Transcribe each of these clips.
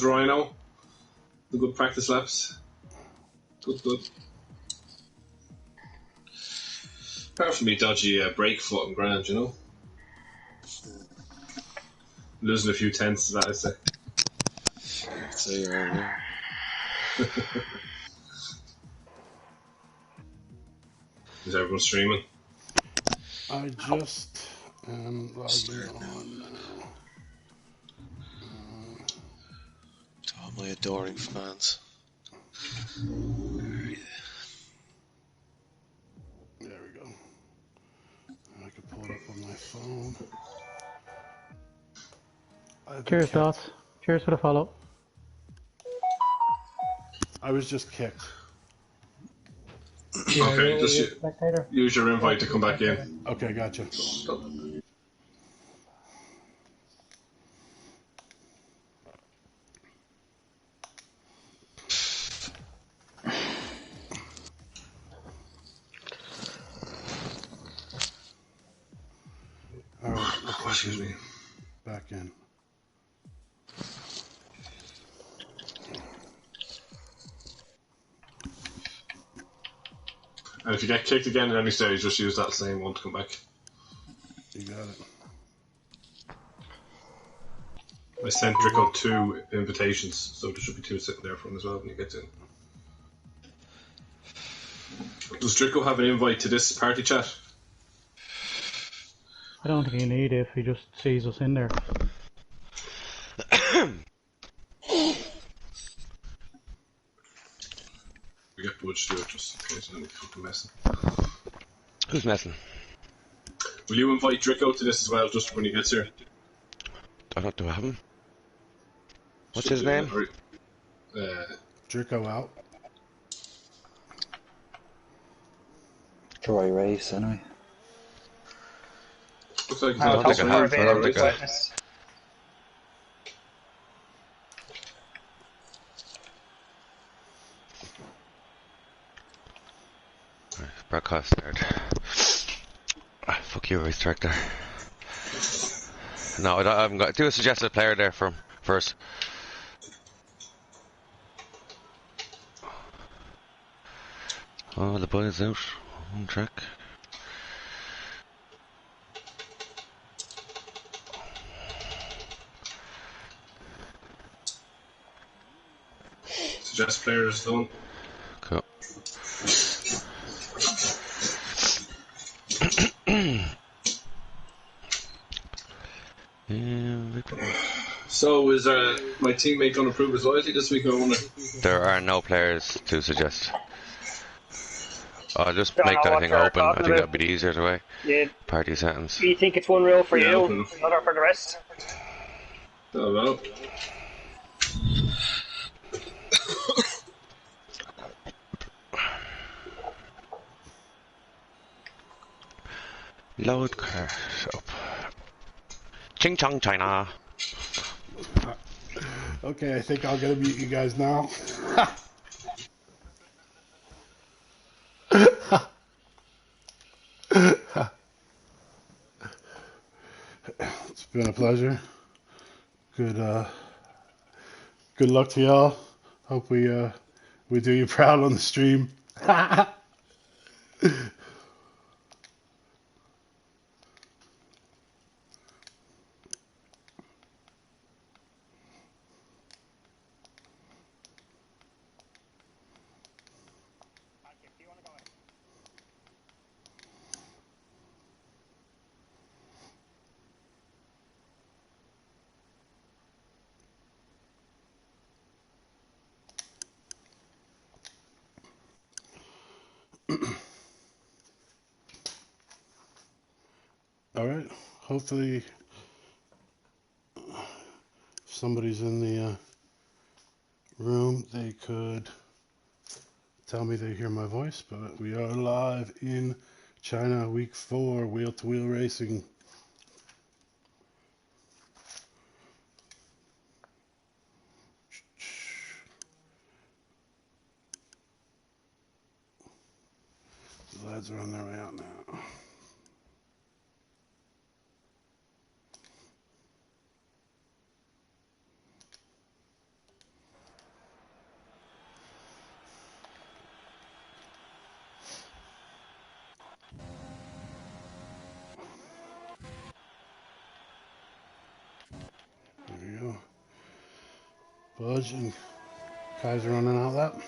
Rhino. The good practice laps. Good. Apart from me dodgy brake foot and grand, you know. Losing a few tenths of that, I'd say. So you are, yeah. Is everyone streaming? I just am logging on now. To all my adoring fans. There we go. I can pull it up on my phone. Cheers, Dots. Cheers for the follow. I was just kicked. Yeah, Okay, just spectator. use your invite to come back in. Okay, gotcha. All right, Excuse me. Back in. And if you get kicked again at any stage, just use that same one to come back. You got it. I sent Drico 2 invitations, so there should be 2 sitting there for him as well when he gets in. Does Drico have an invite to this party chat? I don't think you need it if he just sees us in there. We get Budge to do it just in case I'm fucking messing. Who's messing? Will you invite Drico to this as well, just when he gets here? Do I have him? What's his name? Drico out. Troy Race, anyway. Looks like he's I not don't think I have. I don't think I have. Broadcast start. Fuck you, race director. No, I haven't got. Do a suggested player there from first. Oh, the boys out on track. Suggest players done. Cool. So is my teammate going to prove his loyalty this week? I wonder. There are no players to suggest. I'll just make that thing open. I think that'd be the easier way. Yeah. Party settings. Do you think it's one rule for Yeah, you, another for the rest? I don't know. Load cars up. Ching chong China. Okay, I think I'm gonna mute you guys now. It's been a pleasure. Good luck to y'all. Hope we do you proud on the stream. All right. Hopefully, if somebody's in the room, they could tell me they hear my voice. But we are live in China, week 4, wheel-to-wheel racing. The lads are on their way out now. Budge and Kaiser running out lap.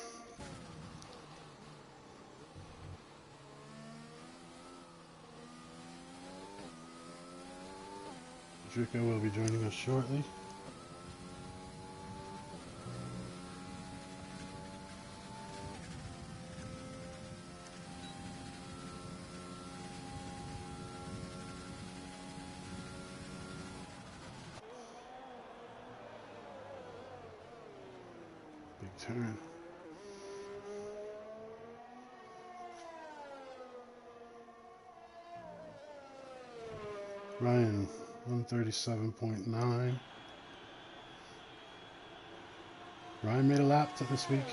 Drico will be joining us shortly. Big turn. Ryan, 137.9. Ryan made a lap to this week.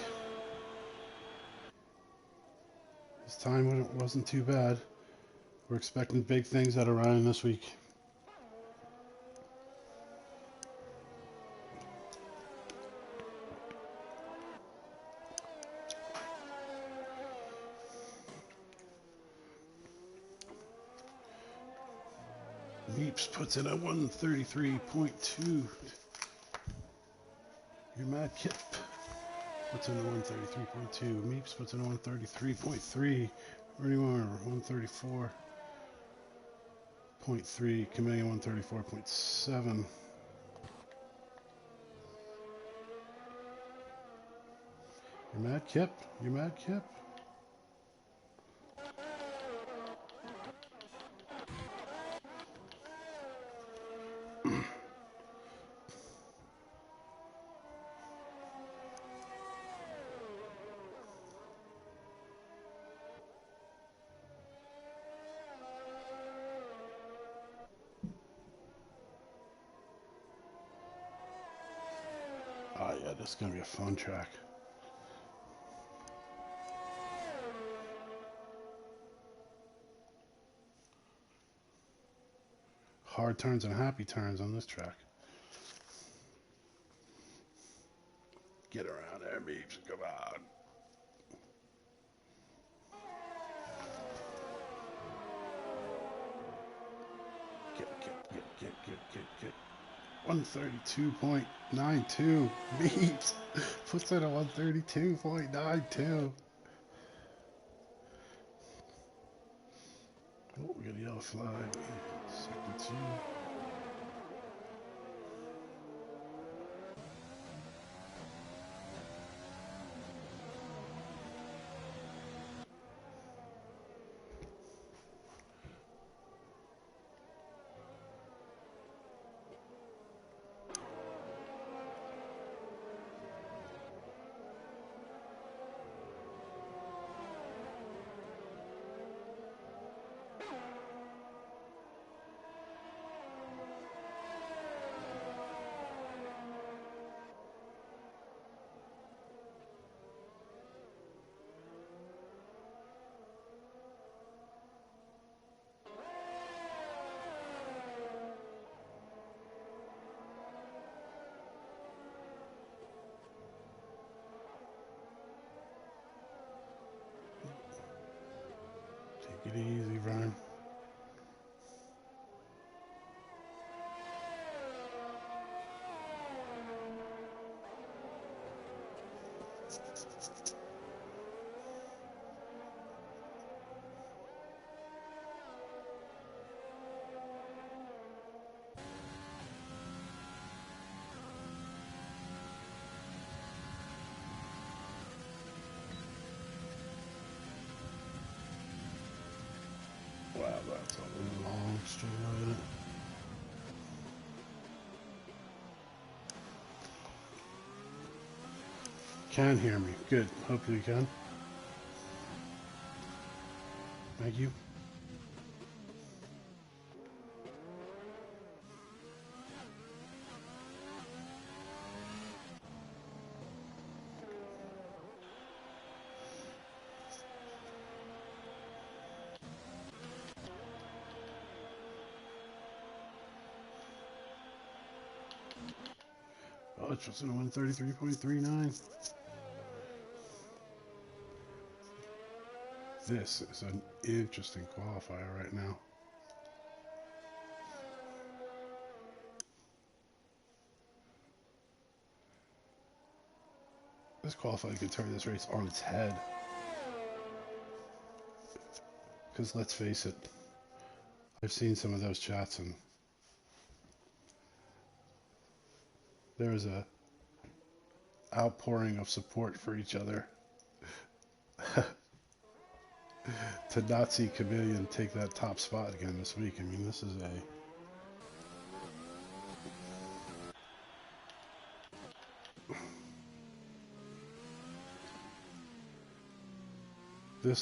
His time wasn't too bad. We're expecting big things out of Ryan this week. Meeps puts in a 133.2. You're mad, Kip. Puts in a 133.2. Meeps puts in a 133.3. Ernie Warner, 134.3. Chameleon, 134.7. You mad, Kip? You mad, Kip? Oh yeah, this is gonna be a fun track. Hard turns and happy turns on this track. Get around there, Meeps. Come on. Get. 132.92. Meeps puts in a 132.92. Oh, we got a yellow flag. Second two. Take it easy, Ryan. Wow, that's a long straight line. Can hear me. Good. Hopefully you can. Thank you. Oh, it's just in a 133.39. This is an interesting qualifier right now. This qualifying could turn this race on its head. Because let's face it, I've seen some of those chats and there is a outpouring of support for each other. To not see Chameleon take that top spot again this week. I mean, this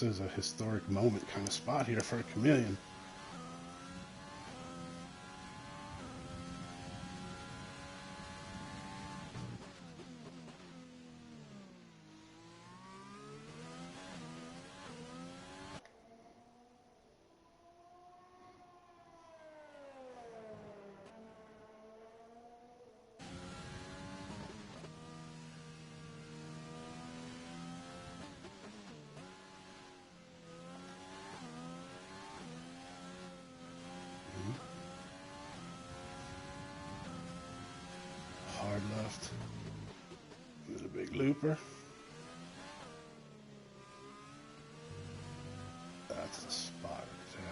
is a historic moment kind of spot here for a Chameleon. Hard left. And then a big looper. That's the spot right there.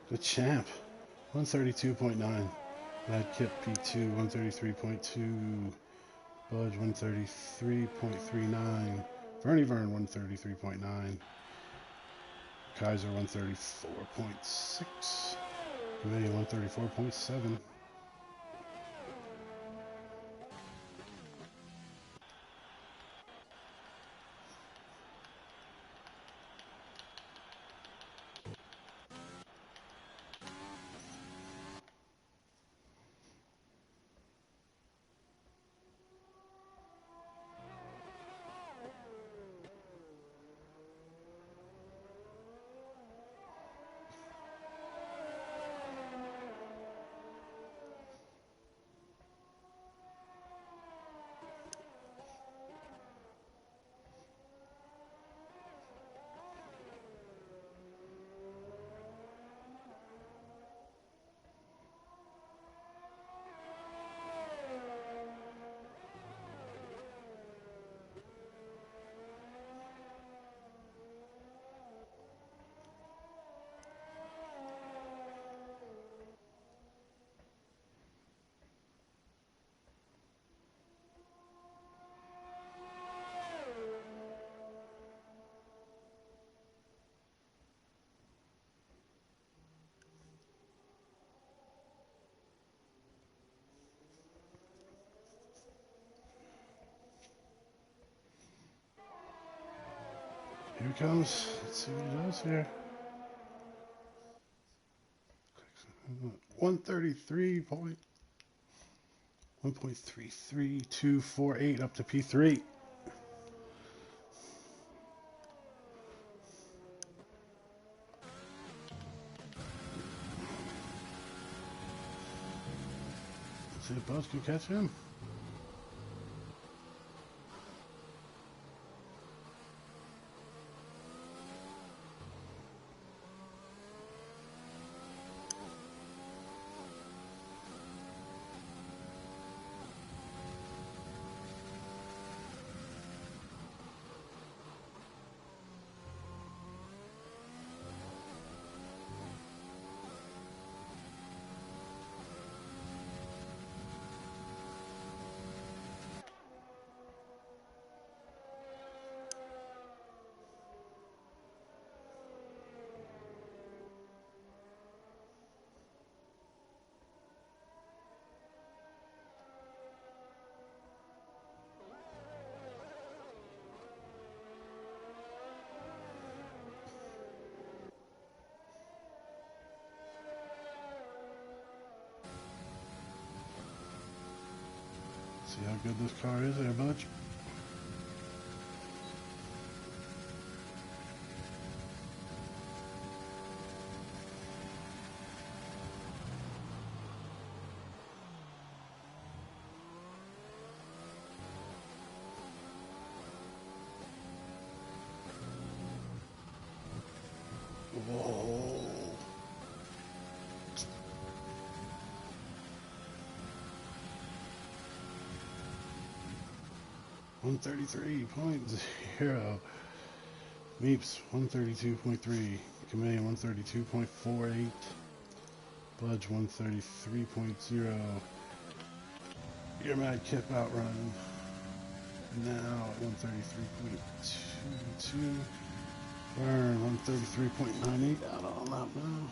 The champ. 132.9. Mad Kip P2, 133.2. Budge, 133.39. Vernie Vern, 133.9. Kaiser, 134.6. Chameleon, 134.7. Here he comes. Let's see what he does here. 133.248 up to P3. Let's see if Buzz can catch him. See how good this car is there, Butch. 133.0. Meeps 132.3. Chameleon 132.48. Bludge 133.0. Your Mad Kip outrun. Now at 133.22. Burn 133.98 out on that now.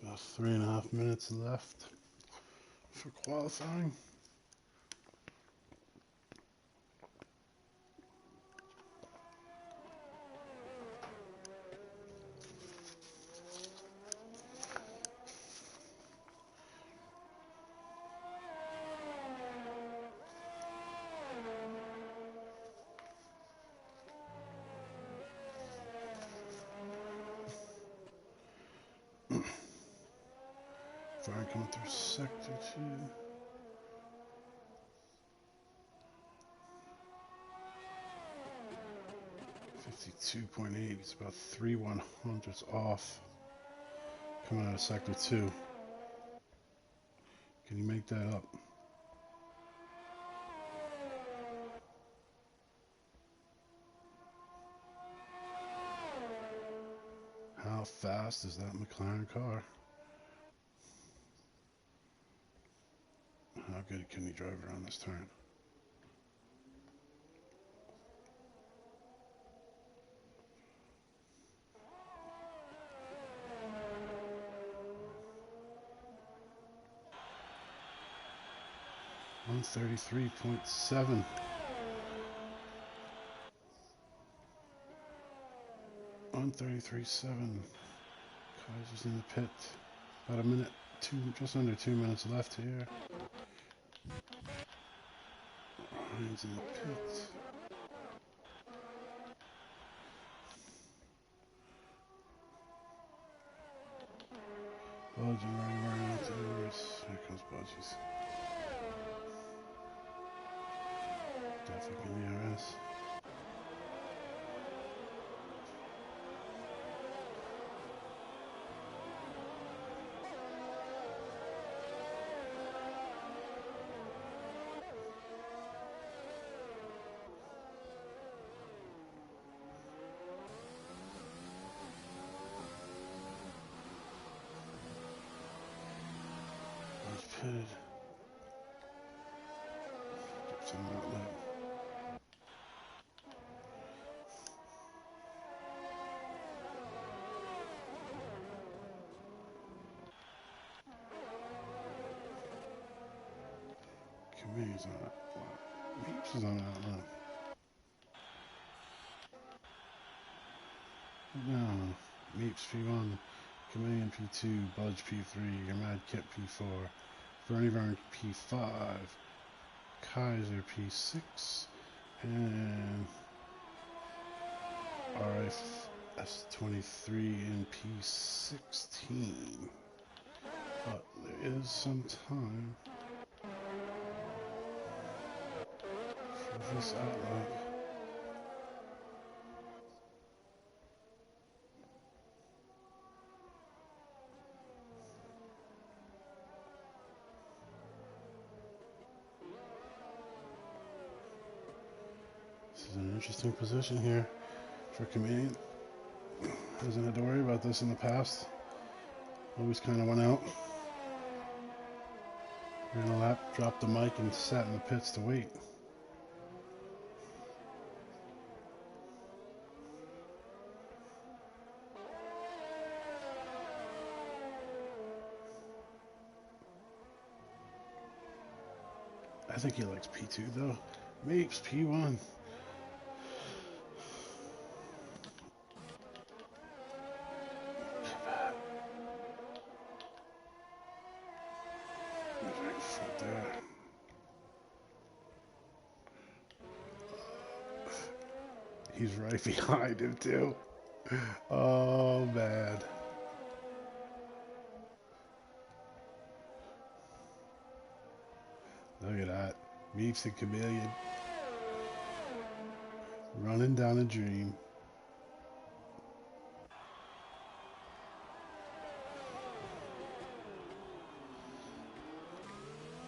About 3.5 minutes left for qualifying. Fire coming through sector 2. .8. It's about 3/100ths off coming out of sector 2. Can you make that up? How fast is that McLaren car? How good can he drive around this turn? .133.7. 133.7. Kaiser's in the pit. About a minute, just under 2 minutes left here. Ryan's in the pit. Budgie running out to the race. Here comes Budgies. Definitely in the RS. Pitted. Gets him out low. Committee's on it. Meeps is on it out low. No. Meeps P1. Chameleon P2. Budge P3. Your Mad Kip P4. Bernie Vern P5, Kaiser P6, and RF-S23 in P16. But there is some time for this outlet. This is an interesting position here for Chameleon. Hasn't had to worry about this in the past. Always kind of went out. Ran a lap, dropped the mic, and sat in the pits to wait. I think he likes P2 though. Meeps P1. He's right behind him too. Oh man. Look at that. Meeps and Chameleon. Running down a dream.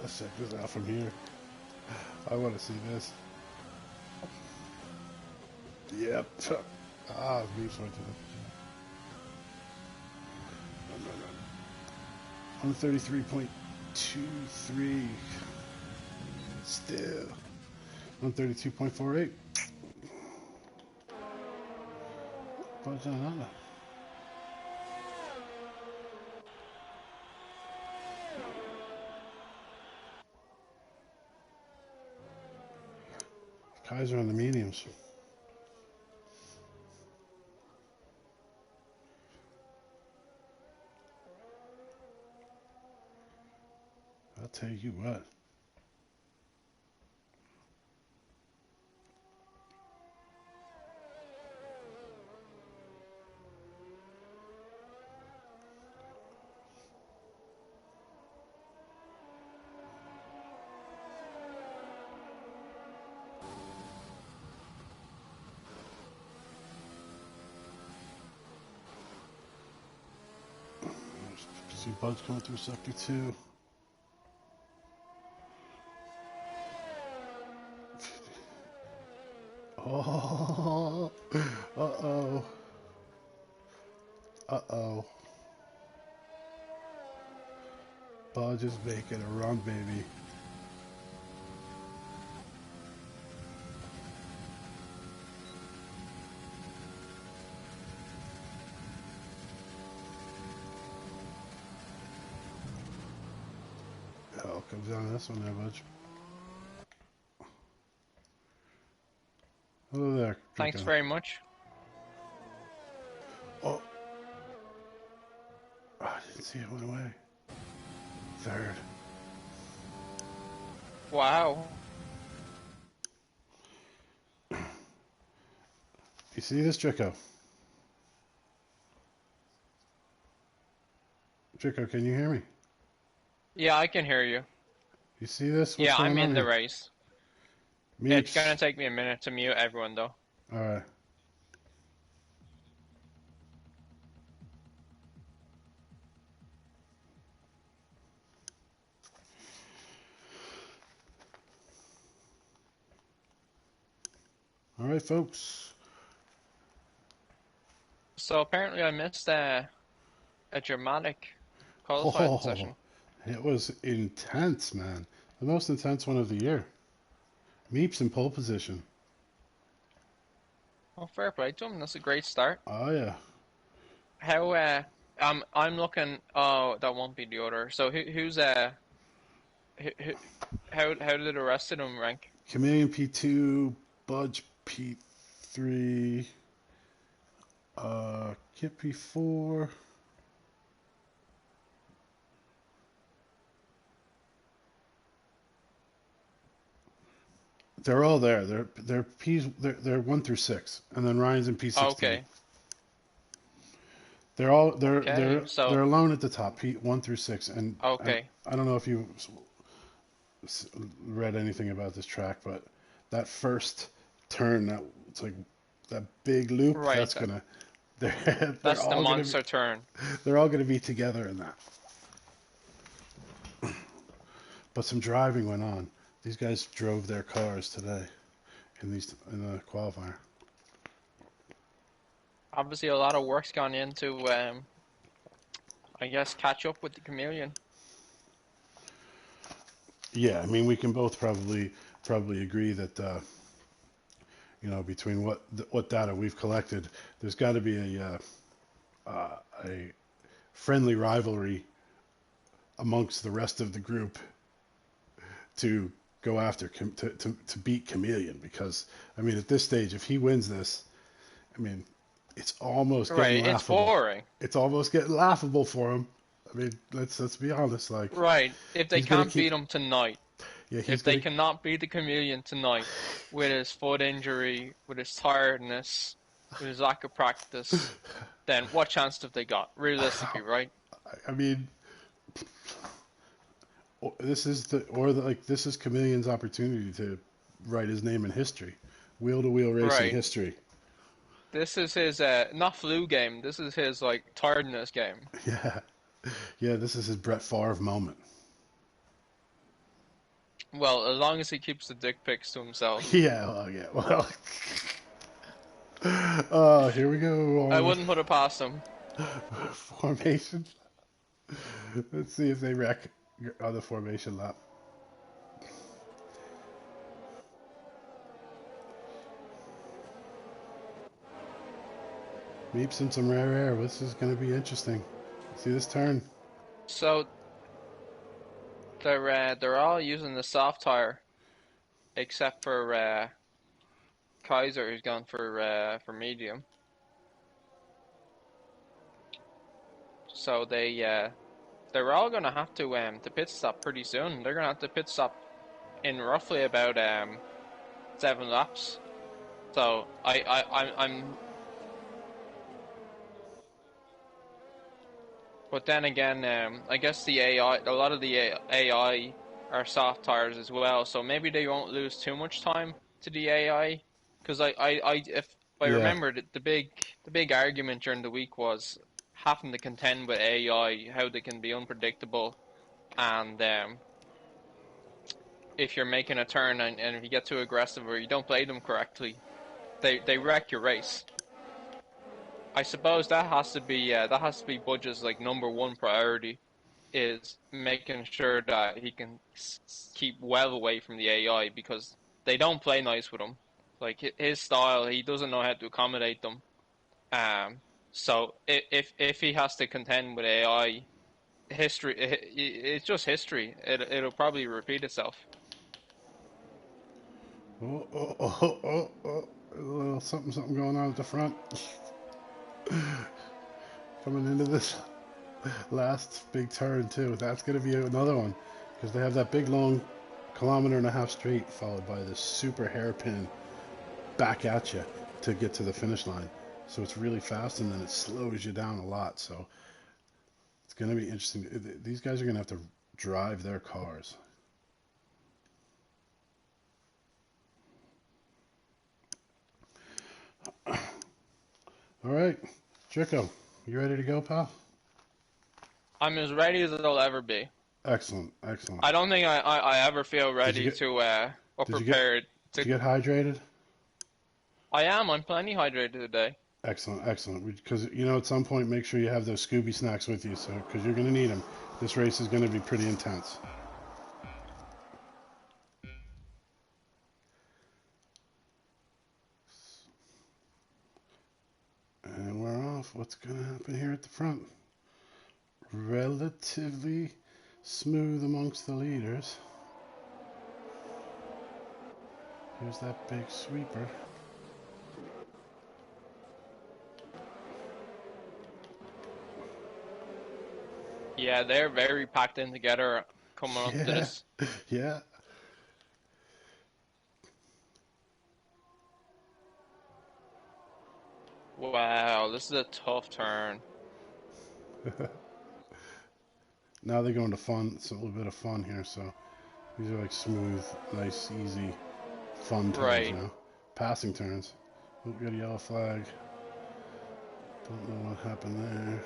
Let's check this out from here. I want to see this. Yep. Ah, Meeps went to the... 133.23. Still. 132.48. What's another? Kaiser on the mediums. I'll tell you what. See bugs coming through sector 2. Oh, uh-oh. Uh-oh. Budge is making a run, baby. Hell comes down this one there, Budge. Hello there. Thanks very much. Oh. Oh, I didn't see it went away. Third. Wow. You see this, Trico? Trico, can you hear me? Yeah, I can hear you. You see this? What's Yeah, I'm going in on the here? race. Meeps. It's gonna take me a minute to mute everyone, though. Alright. Alright, folks. So apparently I missed a dramatic qualifying Oh, session. it was intense, man. The most intense one of the year. Meeps in pole position. Oh, fair play to him. That's a great start. Oh, yeah. How I'm looking. Oh, that won't be the order. So who's how did the rest of them rank? Chameleon P2, Budge P3, Kip P4. They're all there. They're P's. They're 1 through 6, and then Ryan's in P16. Okay. They're all Okay, so- they're alone at the top, P 1 through 6, and Okay. I don't know if you read anything about this track, but that first turn, that it's like that big loop, Right. that's gonna they're That's all the gonna monster be, turn. they're all gonna be together in that. But some driving went on. These guys drove their cars today in the qualifier. Obviously, a lot of work's gone into, I guess, catch up with the Chameleon. Yeah, I mean, we can both probably agree that you know, between what data we've collected, there's got to be a friendly rivalry amongst the rest of the group to go after to beat Chameleon, because I mean, at this stage, if he wins this, I mean, it's almost getting Right, it's laughable. boring. It's almost getting laughable for him. I mean, let's be honest. Like, Right, if they He's gonna can't keep- beat him tonight. Yeah, he's If they gonna. cannot beat the Chameleon tonight with his foot injury, with his tiredness, with his lack of practice, then what chance have they got? Realistically, right? I mean, this is this is Chameleon's opportunity to write his name in history, wheel-to-wheel racing Right. history. This is his not flu game. This is his like tiredness game. Yeah, yeah. This is his Brett Favre moment. Well, as long as he keeps the dick pics to himself. Yeah, well. Oh, here we go. I wouldn't put it past him. Formation. Let's see if they wreck on the formation lap. Meeps and some rare air. This is going to be interesting. See this turn. So they're all using the soft tire, except for Kaiser, who's gone for medium. So they're all gonna have to pit stop pretty soon. They're gonna have to pit stop in roughly about 7 laps. So I'm. But then again, I guess the AI, a lot of the AI are soft tires as well. So maybe they won't lose too much time to the AI, because if I Yeah. remember the big argument during the week was having to contend with AI, how they can be unpredictable, and if you're making a turn and if you get too aggressive or you don't play them correctly, they wreck your race. I suppose that has to be Budge's like #1 priority, is making sure that he can keep well away from the AI, because they don't play nice with him. Like his style, he doesn't know how to accommodate them. So if he has to contend with AI, it's just history. It'll probably repeat itself. Oh. A little something going on at the front. Coming into this last big turn too. That's going to be another one, because they have that big long 1.5 km straight followed by this super hairpin back at you to get to the finish line. So it's really fast, and then it slows you down a lot. So it's going to be interesting. These guys are going to have to drive their cars. All right, Drico, you ready to go, pal? I'm as ready as I'll ever be. Excellent. I don't think I ever feel ready get- or prepared. Did you get hydrated? I am. I'm plenty hydrated today. Excellent. Because, at some point, make sure you have those Scooby snacks with you, because you're going to need them. This race is going to be pretty intense. And we're off. What's going to happen here at the front? Relatively smooth amongst the leaders. Here's that big sweeper. Yeah, they're very packed in together coming up to this. Yeah. Wow, this is a tough turn. Now they're going to fun. It's a little bit of fun here, so these are like smooth, nice, easy, fun turns, Right. Passing turns. Oh, got a yellow flag. Don't know what happened there.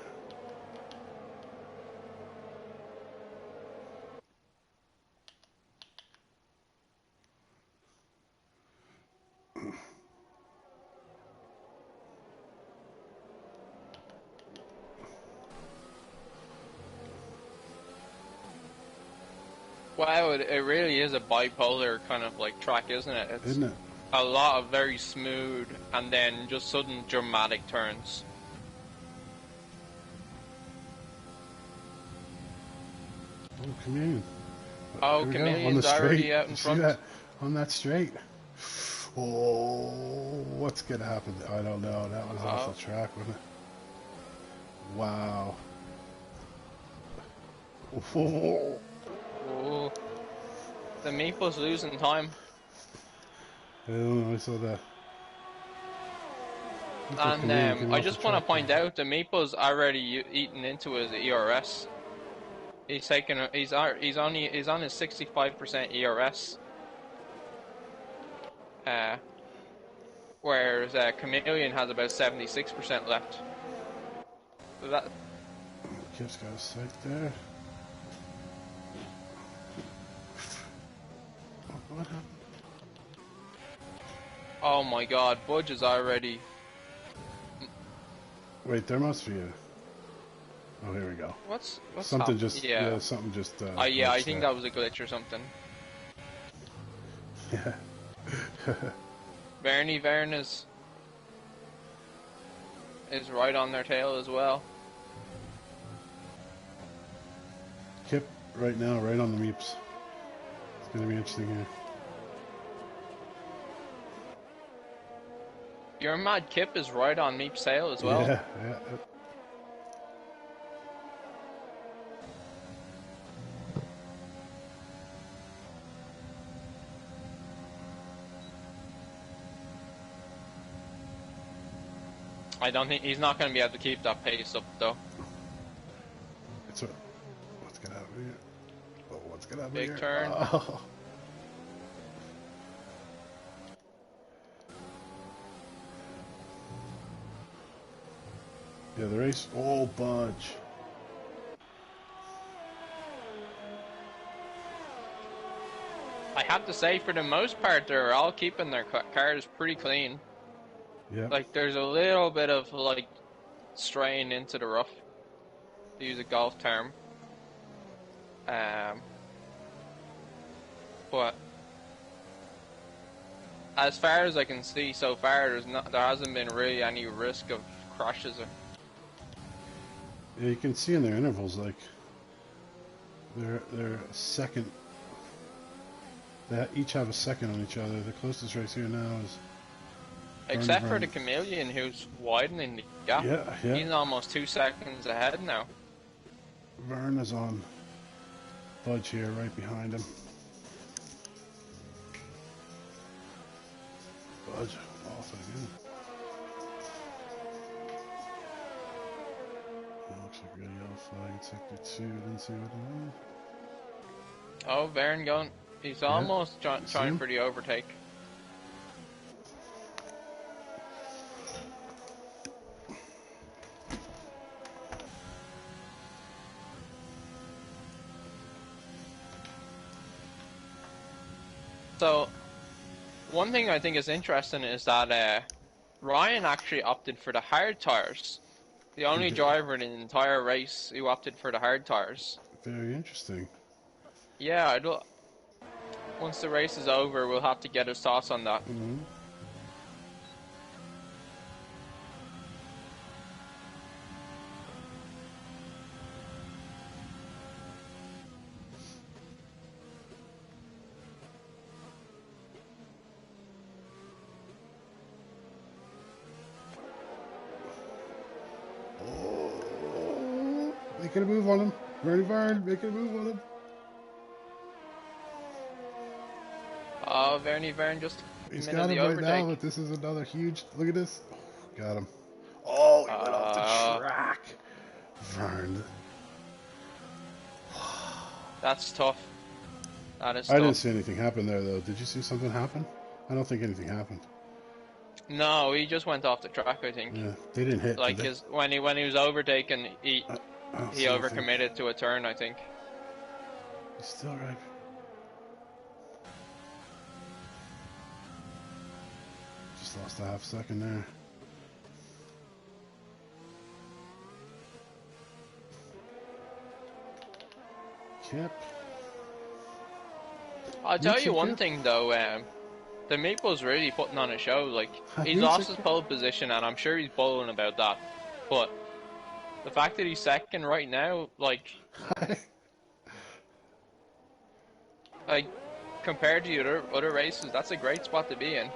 Wow, it really is a bipolar kind of like track, isn't it? It's Isn't it? a lot of very smooth and then just sudden dramatic turns. Oh, Chameleon. Oh, Here we go, Chameleon's already out in You see front. that? On that straight. Oh, what's going to happen? I don't know. That was off the track, wasn't it? Wow. Oh. Oh, The Meeple's losing time. I don't know, I saw that. And I just want to point out the Meeple's already eaten into his ERS. He's taking he's on his 65% ERS. Whereas Chameleon has about 76% left. So that Kip's got a sight there. What happened? oh my God, Budge is already. Wait, there must be a. Oh, here we go. What's Something happened? just. Yeah. Something just. Yeah, I glitched think there. that was a glitch or something. Yeah. Vern is right on their tail as well. Kip right now, right on the Meeps. It's gonna be interesting here. Your Mad Kip is right on Meep's tail as well. Yeah. I don't think he's not going to be able to keep that pace up though. It's a. What's gonna happen here? Oh, what's gonna happen Big here? turn. Oh. Yeah, the race. Oh, Budge. I have to say, for the most part, they're all keeping their cars pretty clean. Yeah. Like, there's a little bit of, like, straying into the rough, to use a golf term. But as far as I can see so far, there hasn't been really any risk of crashes. Yeah, you can see in their intervals, like they're a second. They each have a second on each other. The closest race here now is. Except for Vern. the Chameleon, who's widening the gap. Yeah. He's almost 2 seconds ahead now. Vern is on Budge here, right behind him. Budge off again. Looks like a yellow flag in sector 2. Didn't see what it was. Oh, Vern going. He's almost trying him? for the overtake. So, one thing I think is interesting is that Ryan actually opted for the hard tires. The only driver in the entire race who opted for the hard tires. Very interesting. Yeah, I don't. Once the race is over, we'll have to get his thoughts on that. Mm-hmm. Oh, making a move on him. Vern, making a move on him. Oh, Vern just He's minute got the him right overtake. now, but this is another huge. Look at this. Got him. Oh, he went off the track. Vern. That's tough. That is I tough. didn't see anything happen there, though. Did you see something happen? I don't think anything happened. No, he just went off the track, I think. Yeah, they didn't hit. Like did they? his when he was overtaken, he I don't see he anything. overcommitted to a turn, I think. He's still right. Just lost a half second there. Kip. I'll tell Meets you a one Kip. thing though, the Maple's really putting on a show. Like he's Meets a lost his Kip. pole position, and I'm sure he's bowling about that. But the fact that he's second right now, like compared to the other races, that's a great spot to be in.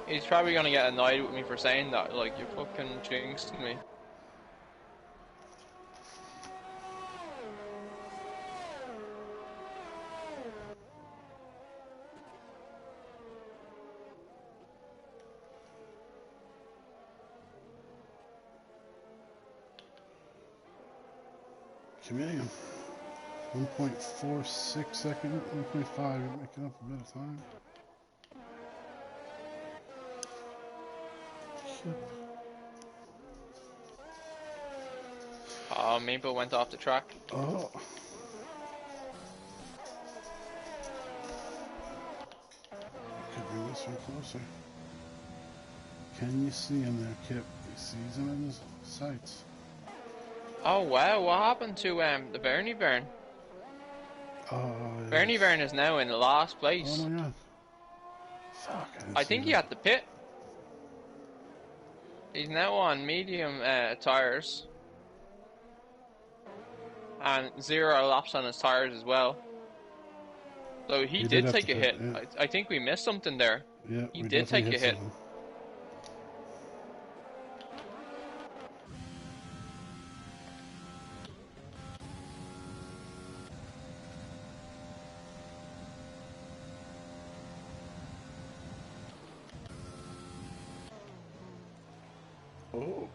He's probably gonna get annoyed with me for saying that. Like you fucking jinxed me. Chameleon. 1.46 seconds, 1.5, you're making up a bit of time. Oh, Meeple went off the track. Oh. Could bring this one closer. Can you see him there, Kip? He sees him in his sights. Oh wow, what happened to the Bernie Vern? Bernie Yes. Vern is now in last place. Oh my god. Fuck. I think he had to pit. He's now on medium tires. And 0 laps on his tires as well. So he He did did have take to a pit, hit. yeah. I think we missed something there. Yeah, He we did take definitely a hit. something. Oh.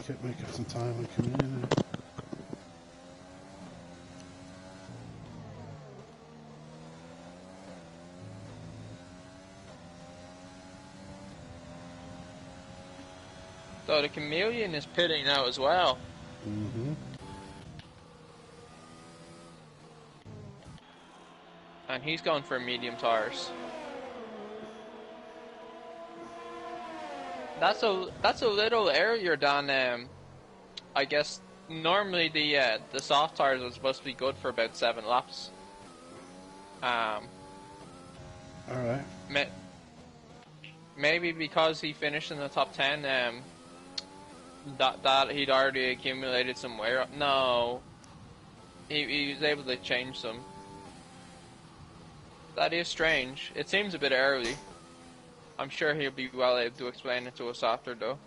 Kip making some time on Chameleon there. So the Chameleon is pitting now as well. Mm-hmm. And he's going for medium tires. That's a little earlier than I guess normally the soft tires are supposed to be good for about 7 laps. All right. Maybe because he finished in the top 10, that he'd already accumulated some wear. No, he was able to change some. That is strange. It seems a bit early. I'm sure he'll be well able to explain it to us after, though.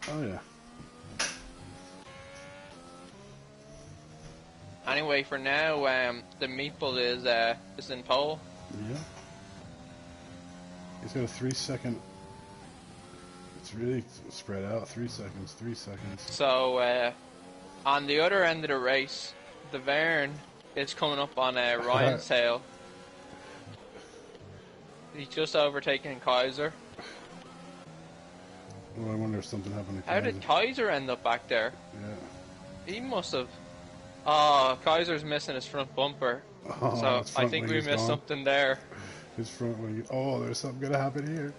Oh yeah. Anyway, for now, the Meeple is in pole. Yeah. He's got a 3-second. It's really spread out. 3 seconds. 3 seconds. So, on the other end of the race, the Vern is coming up on Ryan's tail. He's just overtaken Kaiser. Well, I wonder if something happened to How did Kaiser end up back there? Yeah. He must have. Oh, Kaiser's missing his front bumper. Oh, So his I front think wing we is missed gone. something there. His front wing. Oh, there's something gonna happen here.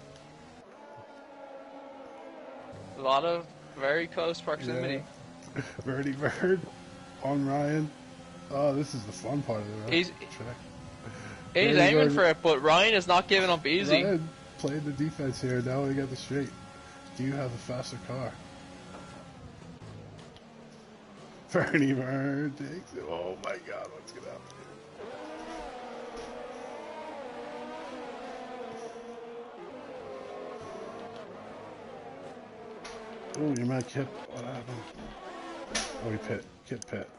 A lot of very close proximity. Yeah. Verdi Bird on Ryan. Oh, this is the fun part of the He's track. he's Very aiming good. for it, but Ryan is not giving up easy. Ryan played the defense here. Now we got the straight. Do you have a faster car? Bernie Bird takes it. Oh my God, what's gonna happen? Oh, your man Kip. What happened? Oh, he pit. Kip pit.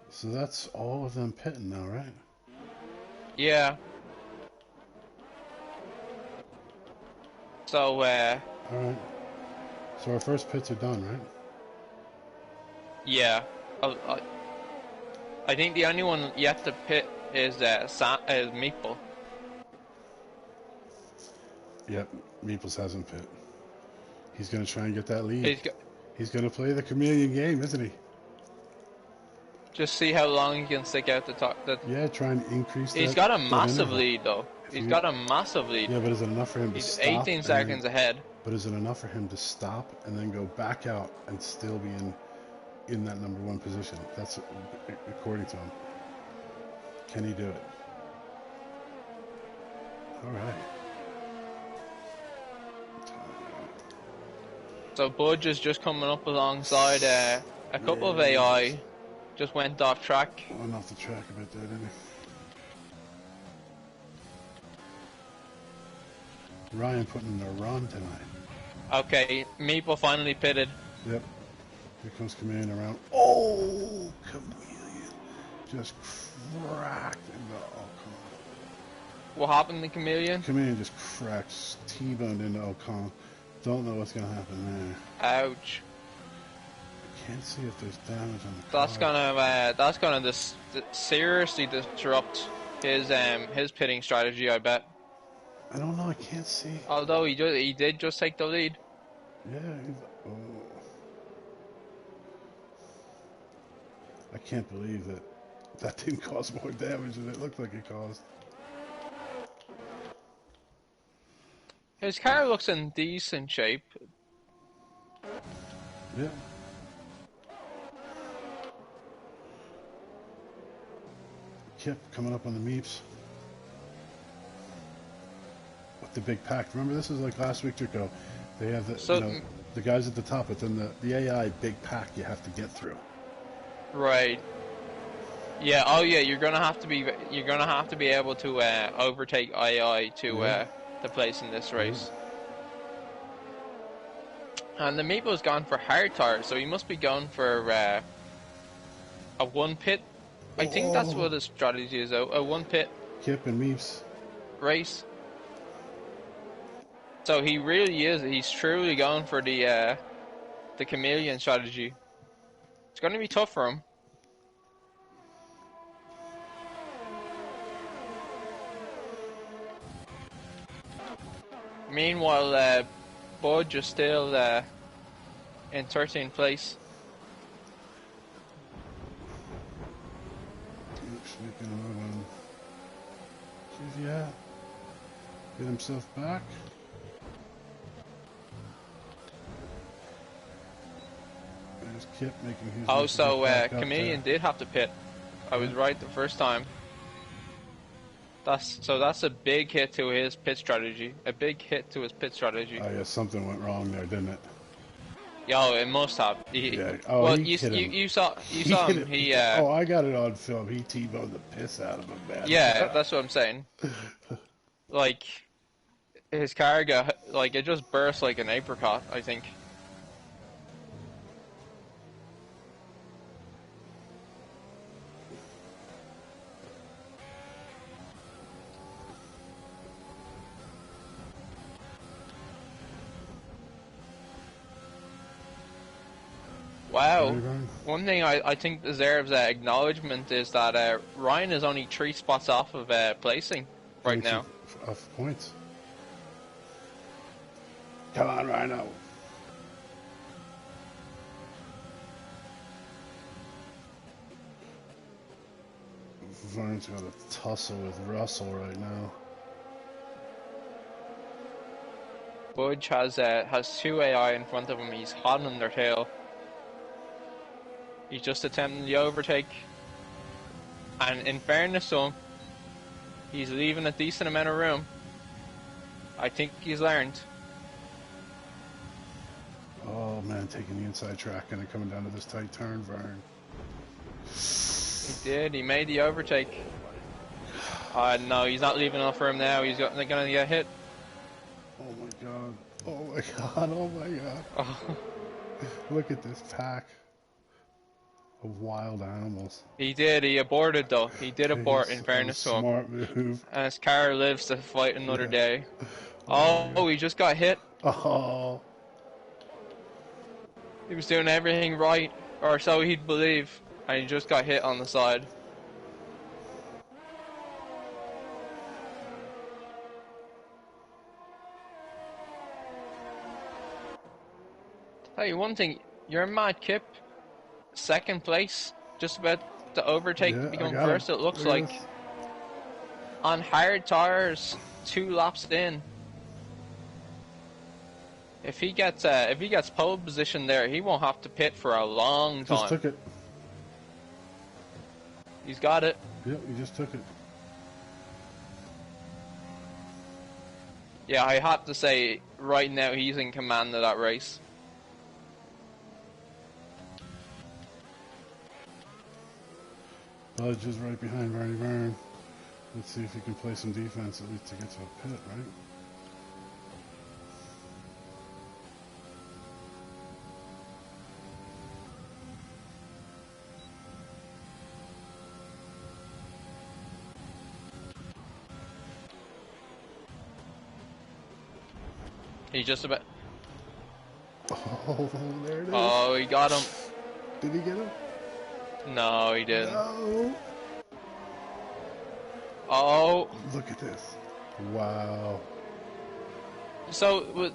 So that's all of them pitting now, right? Yeah. So Alright. So our first pits are done, right? yeah. I think the only one yet to pit is Meeple. Yep, Meeples hasn't pit. He's gonna try and get that lead. He's He's gonna play the chameleon game, isn't he? just see how long he can stick out the top. Yeah, try and increase that. He's got a that massive interval. lead though. He's got a massive lead. Yeah, but is it enough for him to He's stop? 18 and seconds then, ahead. But is it enough for him to stop and then go back out and still be in that number one position? That's according to him. Can he do it? All right. So Budge is just coming up alongside a couple of AI. Just went off track. Went off the track a bit there, didn't he? Ryan putting in a run tonight. Okay, Meeple finally pitted. Yep. Here comes Chameleon around. Oh, Chameleon just cracked into Ocon. What happened to Chameleon? Chameleon just cracks T-boned into Ocon. Don't know what's gonna happen there. Ouch. Can't see if there's damage on the That's car. gonna seriously disrupt his pitting strategy, I bet. I don't know. I can't see. Although he did just take the lead. Yeah. Oh. I can't believe that didn't cause more damage than it looked like it caused. His car looks in decent shape. Yeah. Kip coming up on the Meeps. With the big pack. Remember, this is like last week, Trico. They have the guys at the top, but then the AI big pack you have to get through. Right. Yeah. Oh yeah. You're gonna have to be able to overtake AI to place in this race. And the Meeple's gone for hard tires, so he must be going for a one pit. I think that's what his strategy is. A one pit Kip and Meeps race. So he really is. He's truly going for the chameleon strategy. It's going to be tough for him. Meanwhile, Budge is still in 13th place. Making another one. Yeah. Get himself back. There's Kip making his. Oh, so Chameleon did have to pit. I was right the first time. That's a big hit to his pit strategy. A big hit to his pit strategy. Oh yeah, something went wrong there, didn't it? Yo, it must have. Oh, well, you saw him. Oh, I got it on film. He T-boned the piss out of him, man. Yeah, that's what I'm saying. Like, his car it just burst like an apricot, I think. Wow. One thing I think deserves acknowledgement is that Ryan is only 3 spots off of placing right now. Off points. Come on, Rhino. Vern's got a tussle with Russell right now. Budge has 2 AI in front of him. He's hot on their tail. He's just attempting the overtake. And in fairness to him, he's leaving a decent amount of room. I think he's learned. Oh man, taking the inside track and then coming down to this tight turn, Vern. He did, he made the overtake. No, he's not leaving enough room now. They're gonna get hit. Oh my god. Oh my god, oh my god. Oh. Look at this pack of wild animals. He aborted though. He did abort in fairness to him. Smart move. And his car lives to fight another day. Oh, he just got hit. Oh. He was doing everything right, or so he'd believe, and he just got hit on the side. Tell you one thing, you're mad, Kip. 2nd place, just about to overtake to become first. It looks like on hard tires, 2 laps in. If he gets pole position there, he won't have to pit for a long time. Just took it. He's got it. Yep, he just took it. Yeah, I have to say, right now he's in command of that race. Budge is right behind Vern. Let's see if he can play some defense at least to get to a pit, right? He's just about... Oh, there it is. Oh, he got him. Did he get him? No, he didn't. No. Oh, Look at this. Wow. so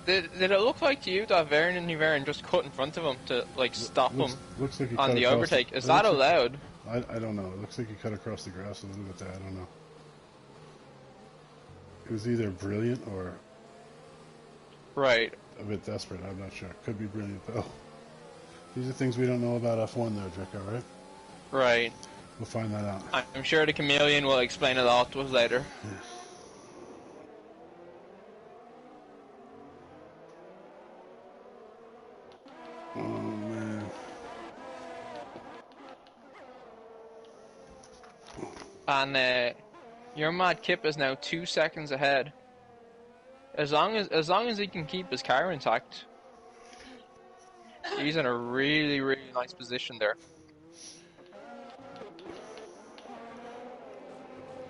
did it look like to you that Vern just cut in front of him to like stop him Looks like he on cut the across overtake? Is it that looks like- allowed? I don't know. It looks like he cut across the grass a little bit there. I don't know. It was either brilliant or Right. a bit desperate. I'm not sure. Could be brilliant though. These are things we don't know about F1 there, Draco, right? Right. We'll find that out. I'm sure the chameleon will explain it all to us later. Oh man. And your Mad Kip is now 2 seconds ahead. As long as he can keep his car intact, he's in a really, really nice position there.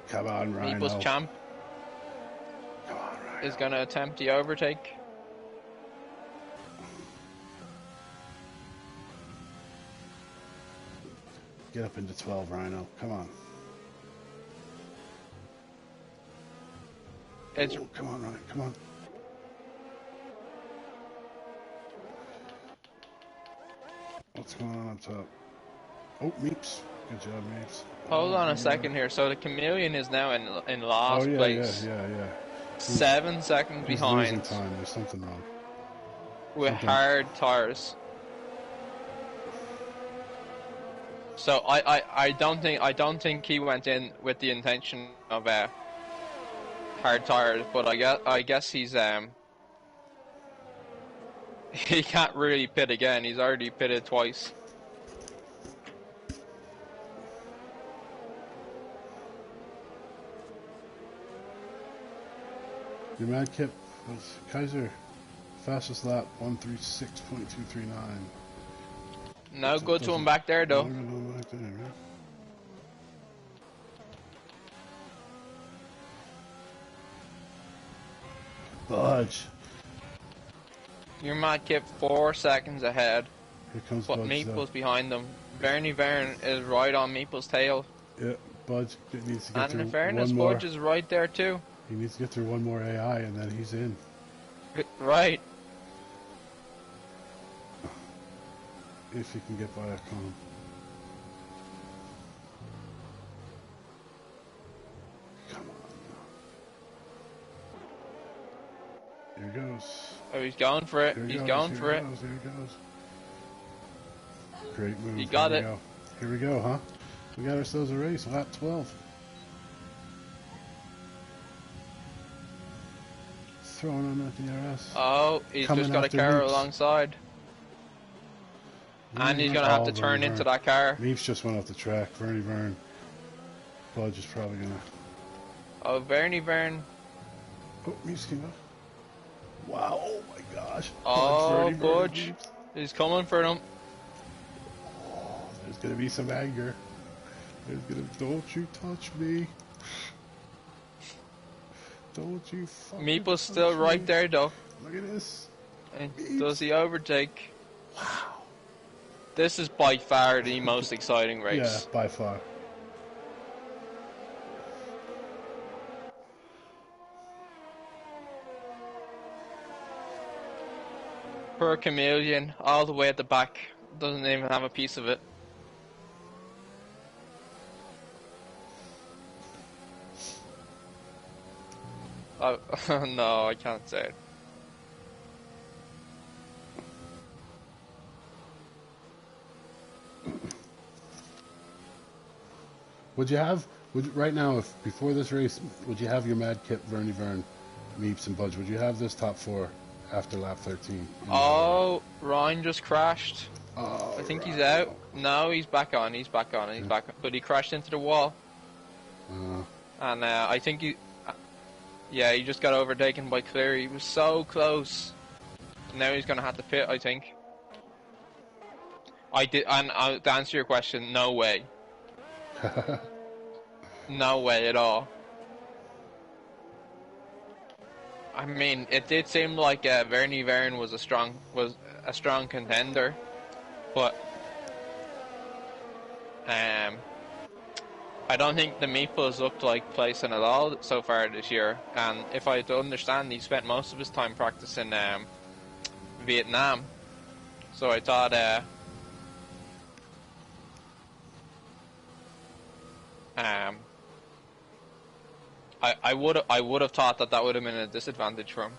Come on, Rhino. Meeple's champ Come on, Rhino. is going to attempt the overtake. Get up into 12, Rhino. Come on. It's Oh, come on, Rhino. Come on. What's going on up top? Oh, Meeps. Good job, Meeps. Hold on Oh, a second here. So the chameleon is now in last Oh, yeah, place, yeah. 7 seconds He's losing behind time. There's something wrong. with something. hard tires. So I don't think he went in with the intention of hard tires, but I guess he's he can't really pit again. He's already pitted twice. Your Mad Kip was Kaiser. Fastest lap 136.239. No good to him back there though. Longer than back there, right? Budge. Your Mad Kip 4 seconds ahead, Here comes but Budge. though. Meeple's behind them. Bernie Vern is right on Meeple's tail, Yeah, Budge needs to get and through in fairness, one more. Budge is right there too. He needs to get through one more AI and then he's in. Right. If he can get by a column. Come on. Here he goes. Oh, he's going for it. Here he He's goes. going Here for he it. goes. Here he goes. Great move. He got Here it. we go. Here we go, huh? We got ourselves a race. Lap 12. Throwing on that DRS. Oh, he's Coming just got a after car Meeps. alongside. And he's going to have to turn into that car. Meeps just went off the track. Vernie Vern. Budge is probably going to... Oh, Bernie Vern. Oh, Meeps came up. Wow, oh my gosh. Oh, Vernie Vern, Budge. Meeps. He's coming for them. Oh, there's going to be some anger. Don't you touch me. Don't you fucking Meeple's touch still right me. there though. Look at this. And does he overtake? Wow. This is by far the most exciting Yeah, race. by far. Poor chameleon, all the way at the back. Doesn't even have a piece of it. Oh, no, I can't say it. Right now, if before this race, would you have your Mad Kip, Vernie Vern, Meeps, and Budge? Would you have this top four after lap 13? Oh, Ryan just crashed. Oh, I think he's right. out. No, he's back on. He's back on. He's back on. But he crashed into the wall. And I think he... yeah, he just got overtaken by Cleary. He was so close. Now he's going to have to pit, I think. To answer your question, no way. No way at all. I mean, it did seem like Vernie Vern was a strong contender, but I don't think the Meeples looked like placing at all so far this year. And if I to understand, he spent most of his time practicing Vietnam. So I thought I would have thought that would have been a disadvantage for him.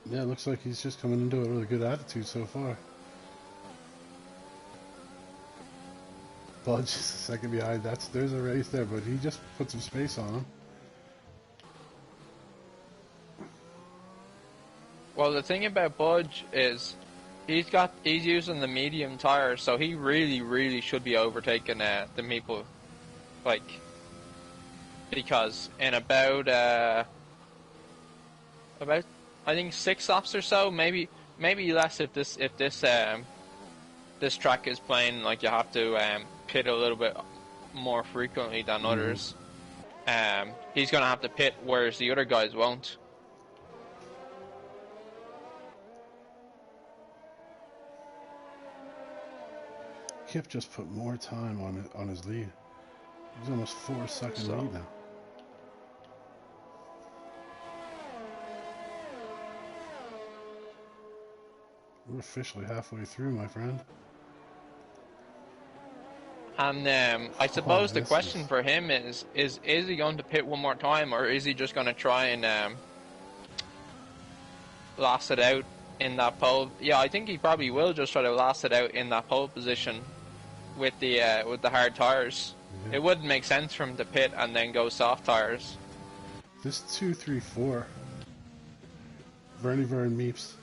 Yeah, it looks like he's just coming into it with a good attitude so far. Budge is a second behind. There's a race there, but he just put some space on him. Well, the thing about Budge is he's using the medium tires, so he really should be overtaking the Meeple, like, because in about I think 6 laps or so, maybe less if this track is playing like you have to pit a little bit more frequently than others. He's gonna have to pit, whereas the other guys won't. Kip just put more time on his lead. He's almost 4-second lead now. We're officially halfway through, my friend. And I suppose the question for him is he going to pit one more time, or is he just going to try and last it out in that pole? Yeah, I think he probably will just try to last it out in that pole position with the hard tires. Yeah. It wouldn't make sense for him to pit and then go soft tires. This 2, 3, 4 Vernie Vern Meeps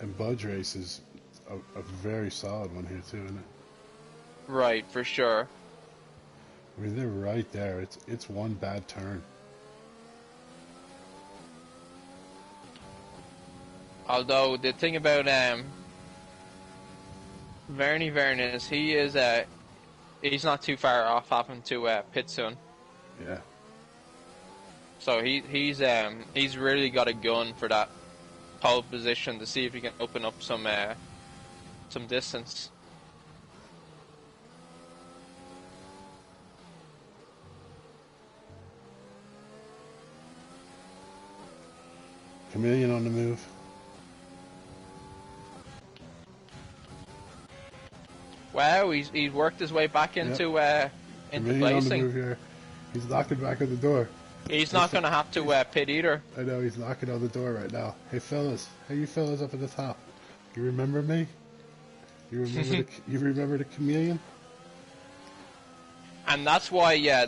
and Budge race is a very solid one here too, isn't it? Right, for sure. I mean, they're right there. It's one bad turn. Although the thing about Vernie Vern is he's not too far off having to pit soon. Yeah. So he's really got a gun for that pole position to see if he can open up some distance. Chameleon on the move. Wow, he's worked his way back into Chameleon placing. On the move here. He's knocking back on the door. He's not going to have to pit either. I know, he's knocking on the door right now. Hey fellas, hey you fellas up at the top. You remember me? You remember the Chameleon? And that's why your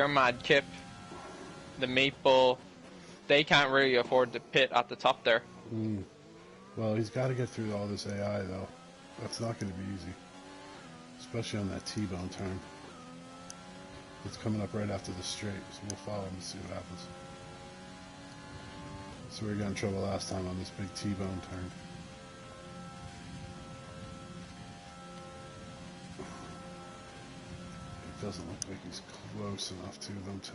Mad Kip, the Meeple, they can't really afford to pit at the top there. Well, he's got to get through all this AI though. That's not going to be easy, especially on that T-bone turn. It's coming up right after the straight, so we'll follow him and see what happens. So we got in trouble last time on this big T-bone turn. It doesn't look like he's close enough to them to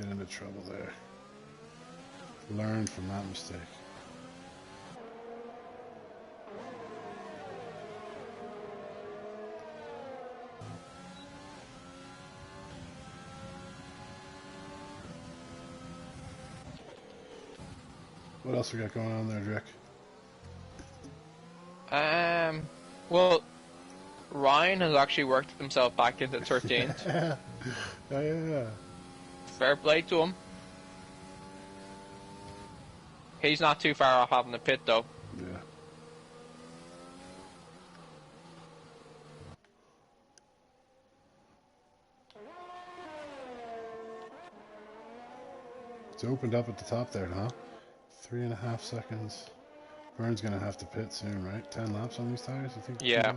get into trouble there. Learn from that mistake. What else we got going on there, Drek? Well, Ryan has actually worked himself back into 13th. Yeah. Fair play to him. He's not too far off having the pit, though. Yeah. It's opened up at the top there, huh? 3.5 seconds. Vern's gonna have to pit soon, right? 10 laps on these tires, you think? Yeah.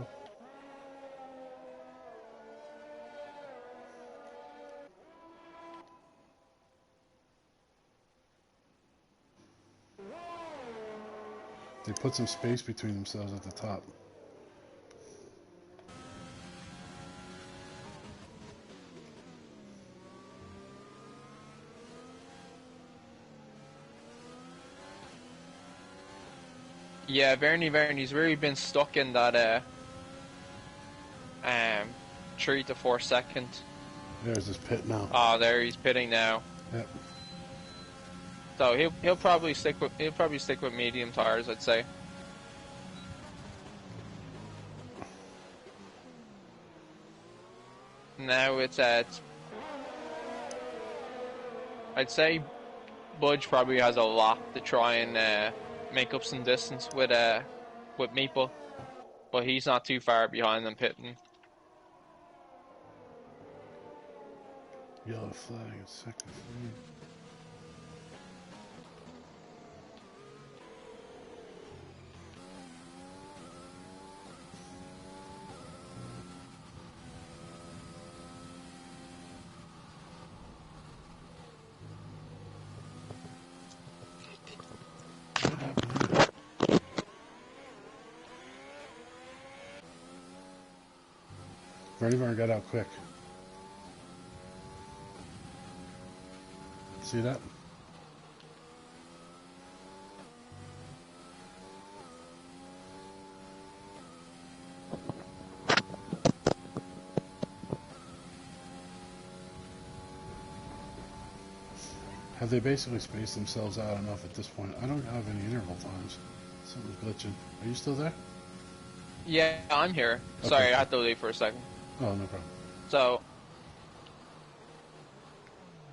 They put some space between themselves at the top. Yeah, Vernie's really been stuck in that 3 to 4 second. There's his pit now. Oh, there he's pitting now. Yep. So he'll probably stick with medium tires, I'd say. Now it's I'd say Budge probably has a lot to try and make up some distance with Meeple, but he's not too far behind them pitting. Yellow flag at second. Vernie got out quick. See that? Have they basically spaced themselves out enough at this point? I don't have any interval times. Something's glitching. Are you still there? Yeah, I'm here. Okay. Sorry, I had to leave for a second. Oh, no problem. So,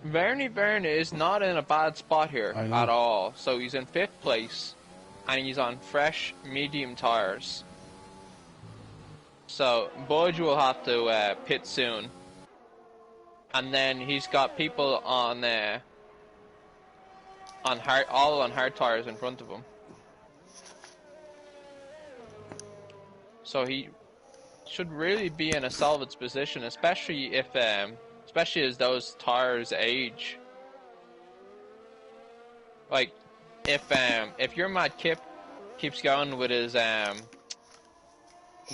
Vernie is not in a bad spot here I know. at all. So he's in 5th place, and he's on fresh medium tires. So Budge will have to pit soon, and then he's got people on hard tires in front of him. So he should really be in a salvage position, especially as those tires age. Like, if your Mad Kip keeps going with his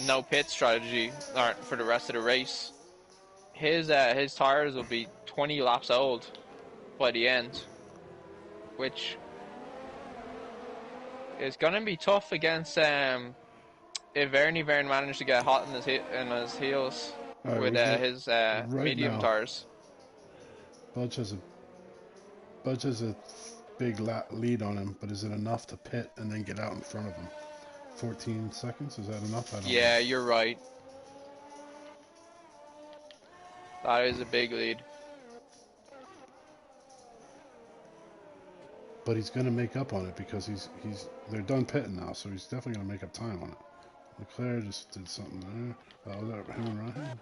no pit strategy for the rest of the race, his tires will be 20 laps old by the end, which is gonna be tough against if Vernie managed to get hot in his heels Right, with his right medium now. tires. Budge has a big lead on him, but is it enough to pit and then get out in front of him? 14 seconds? Is that enough? I don't know. Yeah, you're right. That is a big lead. But he's going to make up on it because they're done pitting now, so he's definitely going to make up time on it. Leclerc just did something there. Oh, was that him and Ryan?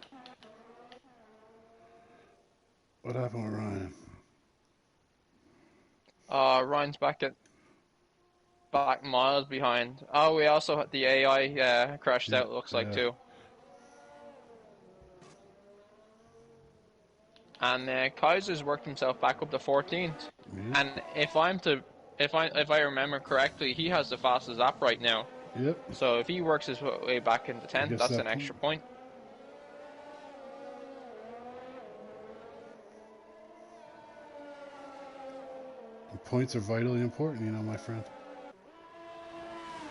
What happened with Ryan? Ryan's back miles behind. Oh, we also had the AI crashed out, looks like, too. And Kaiser's worked himself back up to 14th. Yeah. And if I remember correctly, he has the fastest lap right now. Yep. So if he works his way back into 10th, guess that's that an extra point. Points are vitally important, my friend.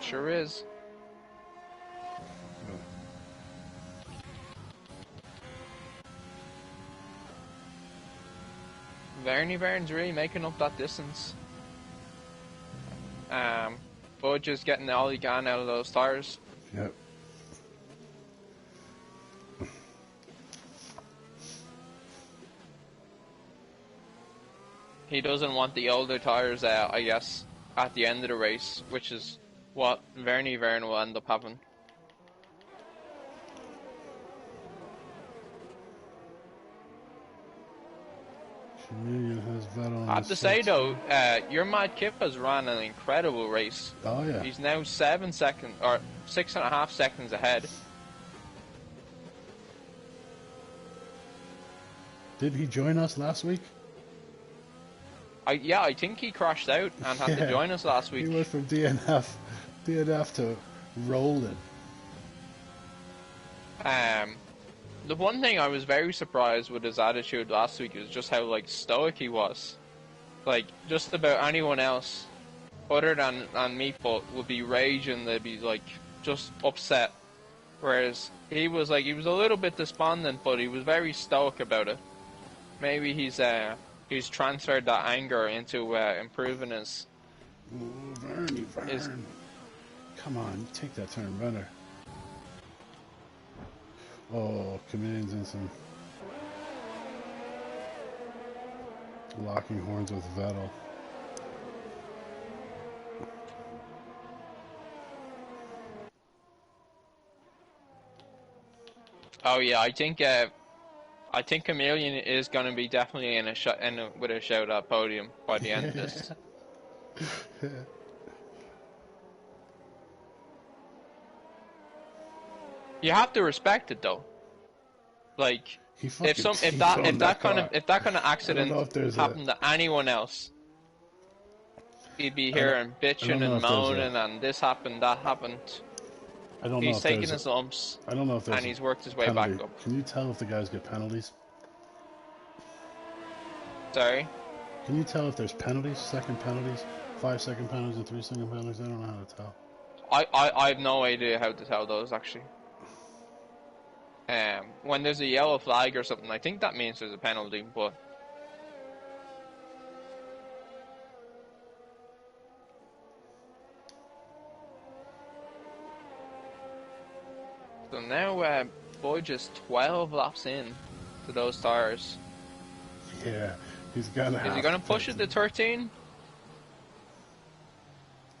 Sure is. Vernie's really making up that distance. Budge is getting all he can out of those tires. Yep. He doesn't want the older tires, I guess, at the end of the race, which is what Vernie will end up having. Chameleon has Vettel on I have his to say six. though, your Mad Kip has run an incredible race. Oh yeah. He's now 7 seconds or 6.5 seconds ahead. Did he join us last week? I think he crashed out and had to join us last week. He went from DNF to rolling. The one thing I was very surprised with his attitude last week was just how stoic he was. Just about anyone else other than Meatball, would be raging. They'd be like just upset. Whereas he was a little bit despondent, but he was very stoic about it. Maybe he's transferred that anger into improving his. Ooh, Vern. Come on, take that turn better. Oh, Chameleon's in some locking horns with Vettel. Oh yeah, I think Chameleon is going to be definitely with a shout at podium by the end of this. You have to respect it though. Like if that kind of accident happened to anyone else, he'd be here and bitching and moaning, and this happened, that happened. I don't know he's if taking his lumps. I don't know if there's and he's worked his way penalty. back up. Can you tell if the guys get penalties? Sorry? Can you tell if there's penalties, second penalties, 5-second penalties, and 3-second penalties? I don't know how to tell. I have no idea how to tell those actually. When there's a yellow flag or something, I think that means there's a penalty, but so now Boyd just 12 laps in to those tires. Yeah, he's gonna. Is he gonna push it to 13?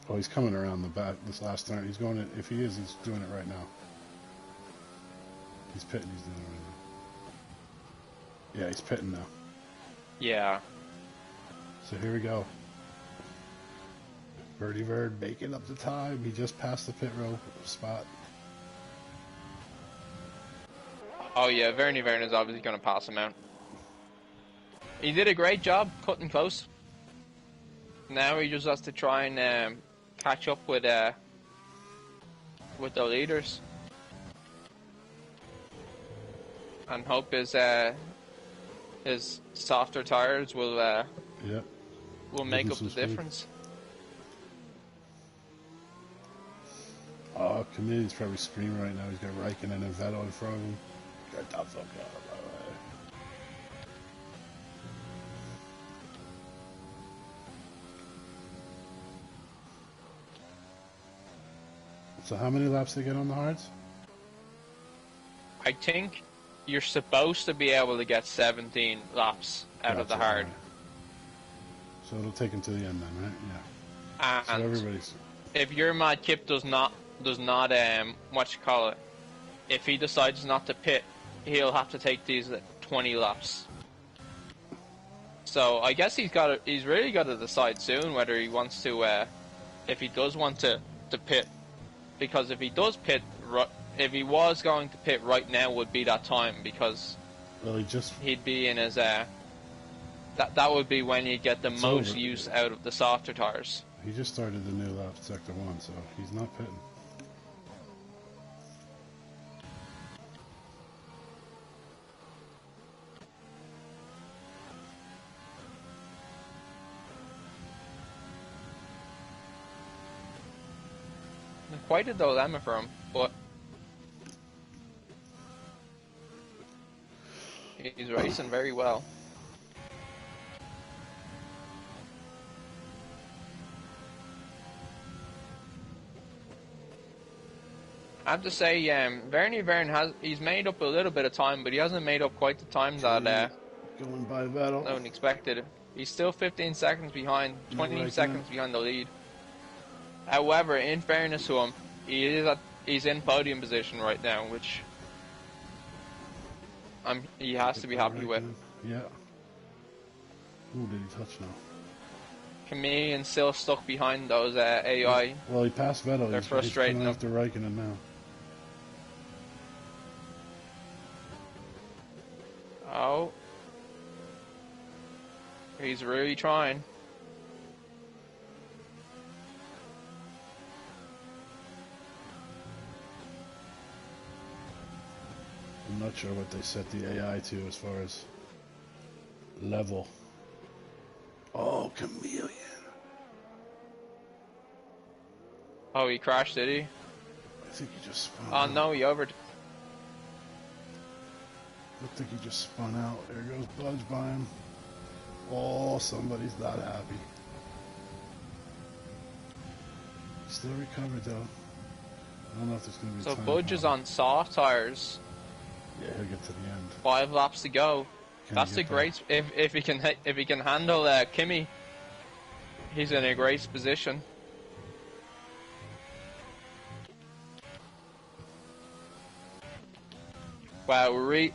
Oh, he's coming around the back this last turn. He's going. If he is, he's doing it right now. He's pitting. He's doing it right now. Yeah, he's pitting now. Yeah. So here we go. Verdi Verd making up the time. He just passed the pit row spot. Oh yeah, Vernie Vern is obviously going to pass him out. He did a great job cutting close. Now he just has to try and catch up with the leaders, and hope his softer tires will make up the difference. Oh, Chameleon's probably screaming right now. He's got Raikkonen and Vettel in front of him. Get the fuck out of my way. So how many laps they get on the hards? I think you're supposed to be able to get 17 laps out of the hard. Right. So it'll take him to the end then, right? Yeah. And so everybody's... if your Mad Kip does not if he decides not to pit, he'll have to take these 20 laps. So I guess he's really got to decide soon whether he wants to, if he does want to pit, because if he does pit, if he was going to pit right now would be that time, because he'd be in his that would be when you get the most use out of the softer tires. He just started the new lap, sector 1, so he's not pitting. Quite a dilemma for him, but he's racing very well. I have to say, Vernie Vern he's made up a little bit of time, but he hasn't made up quite the time that going by Vettel. no one expected. He's still 15 seconds behind, 20 seconds behind the lead. However, in fairness to him, he's in podium position right now, which he has to be happy with. Yeah. Who did he touch now? Chameleon's still stuck behind those AI. Well, he passed Vettel. They're frustrating He's coming after Raikkonen now. Oh. He's really trying. I'm not sure what they set the AI to as far as level. Oh, Chameleon. Oh, he crashed, did he? I think he just spun Oh out. no, he over. I think he just spun out. There goes Budge by him. Oh, somebody's not happy. He still recovered though. I don't know if there's going to be So time Budge is problem. on soft tires. Yeah, he'll get to the end. 5 laps to go. Can he That's a get great. If he can handle Kimmy, he's in a great position. Wow,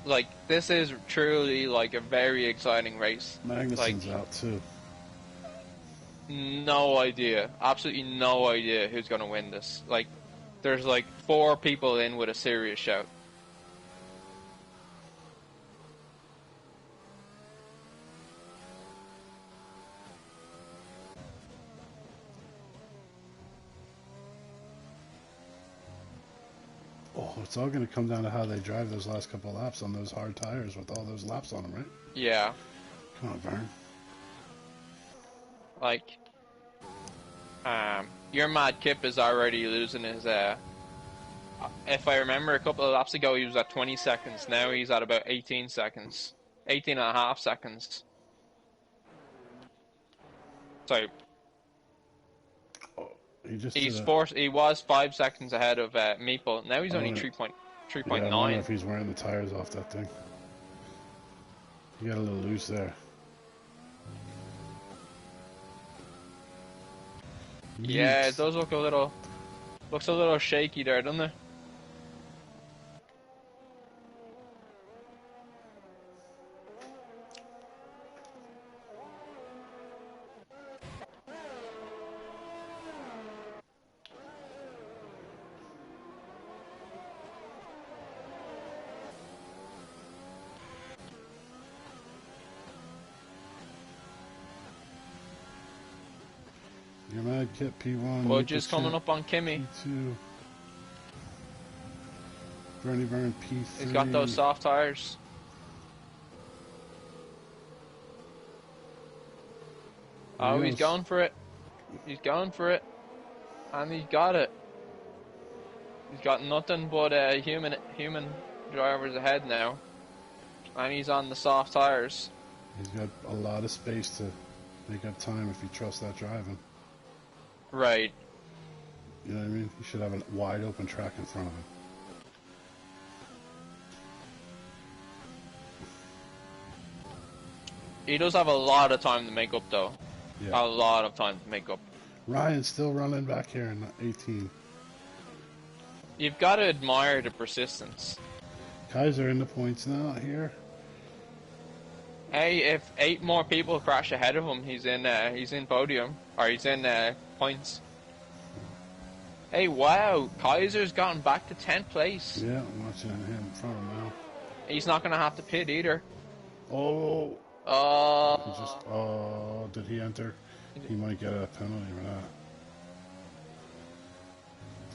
this is truly like a very exciting race. Magnuson's out too. No idea, absolutely no idea who's gonna win this. Like, there's like 4 people in with a serious shout. Oh, it's all going to come down to how they drive those last couple laps on those hard tires with all those laps on them, right? Yeah, Come on, Vern. like, your Mad Kip is already losing his. If I remember, a couple of laps ago he was at 20 seconds. Now he's at about 18 seconds, 18 and a half seconds. So He just he's did a- forced. He was 5 seconds ahead of Meeple. Now he's only Oh, 3.9. Yeah, I wonder if he's wearing the tires off that thing. He got a little loose there. Yeah, it Yeet. does look a little. Looks a little shaky there, doesn't it? Your Mad Kip P1. Budge is coming up on Kimmy. P2. Bernie Byrne P3. He's got those soft tires. Oh, he's Yes. going for it. He's going for it. And he got it. He's got nothing but human drivers ahead now. And he's on the soft tires. He's got a lot of space to make up time if you trust that driving. Right. You know what I mean? He should have a wide open track in front of him. He does have a lot of time to make up, though. Yeah. A lot of time to make up. Ryan's still running back here in 18. You've got to admire the persistence. Kaiser in the points now here. Hey, if 8 more people crash ahead of him, he's in podium, or he's in points. Hey, wow, Kaiser's gotten back to 10th place. Yeah, I'm watching him in front of him now. He's not gonna have to pit either. Oh, Oh, he just. Oh, did he enter? He might get a penalty for that.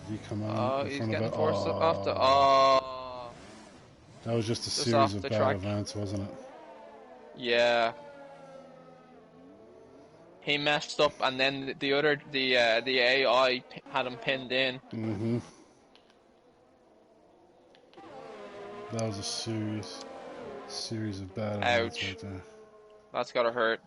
Did he come on in he's front getting of it? forced off the. That was just a Just series off of the bad track. events, wasn't it? Yeah. He messed up, and then the AI had him pinned in. Mm-hmm. That was a series of bad events Ouch. right there. That's gotta hurt.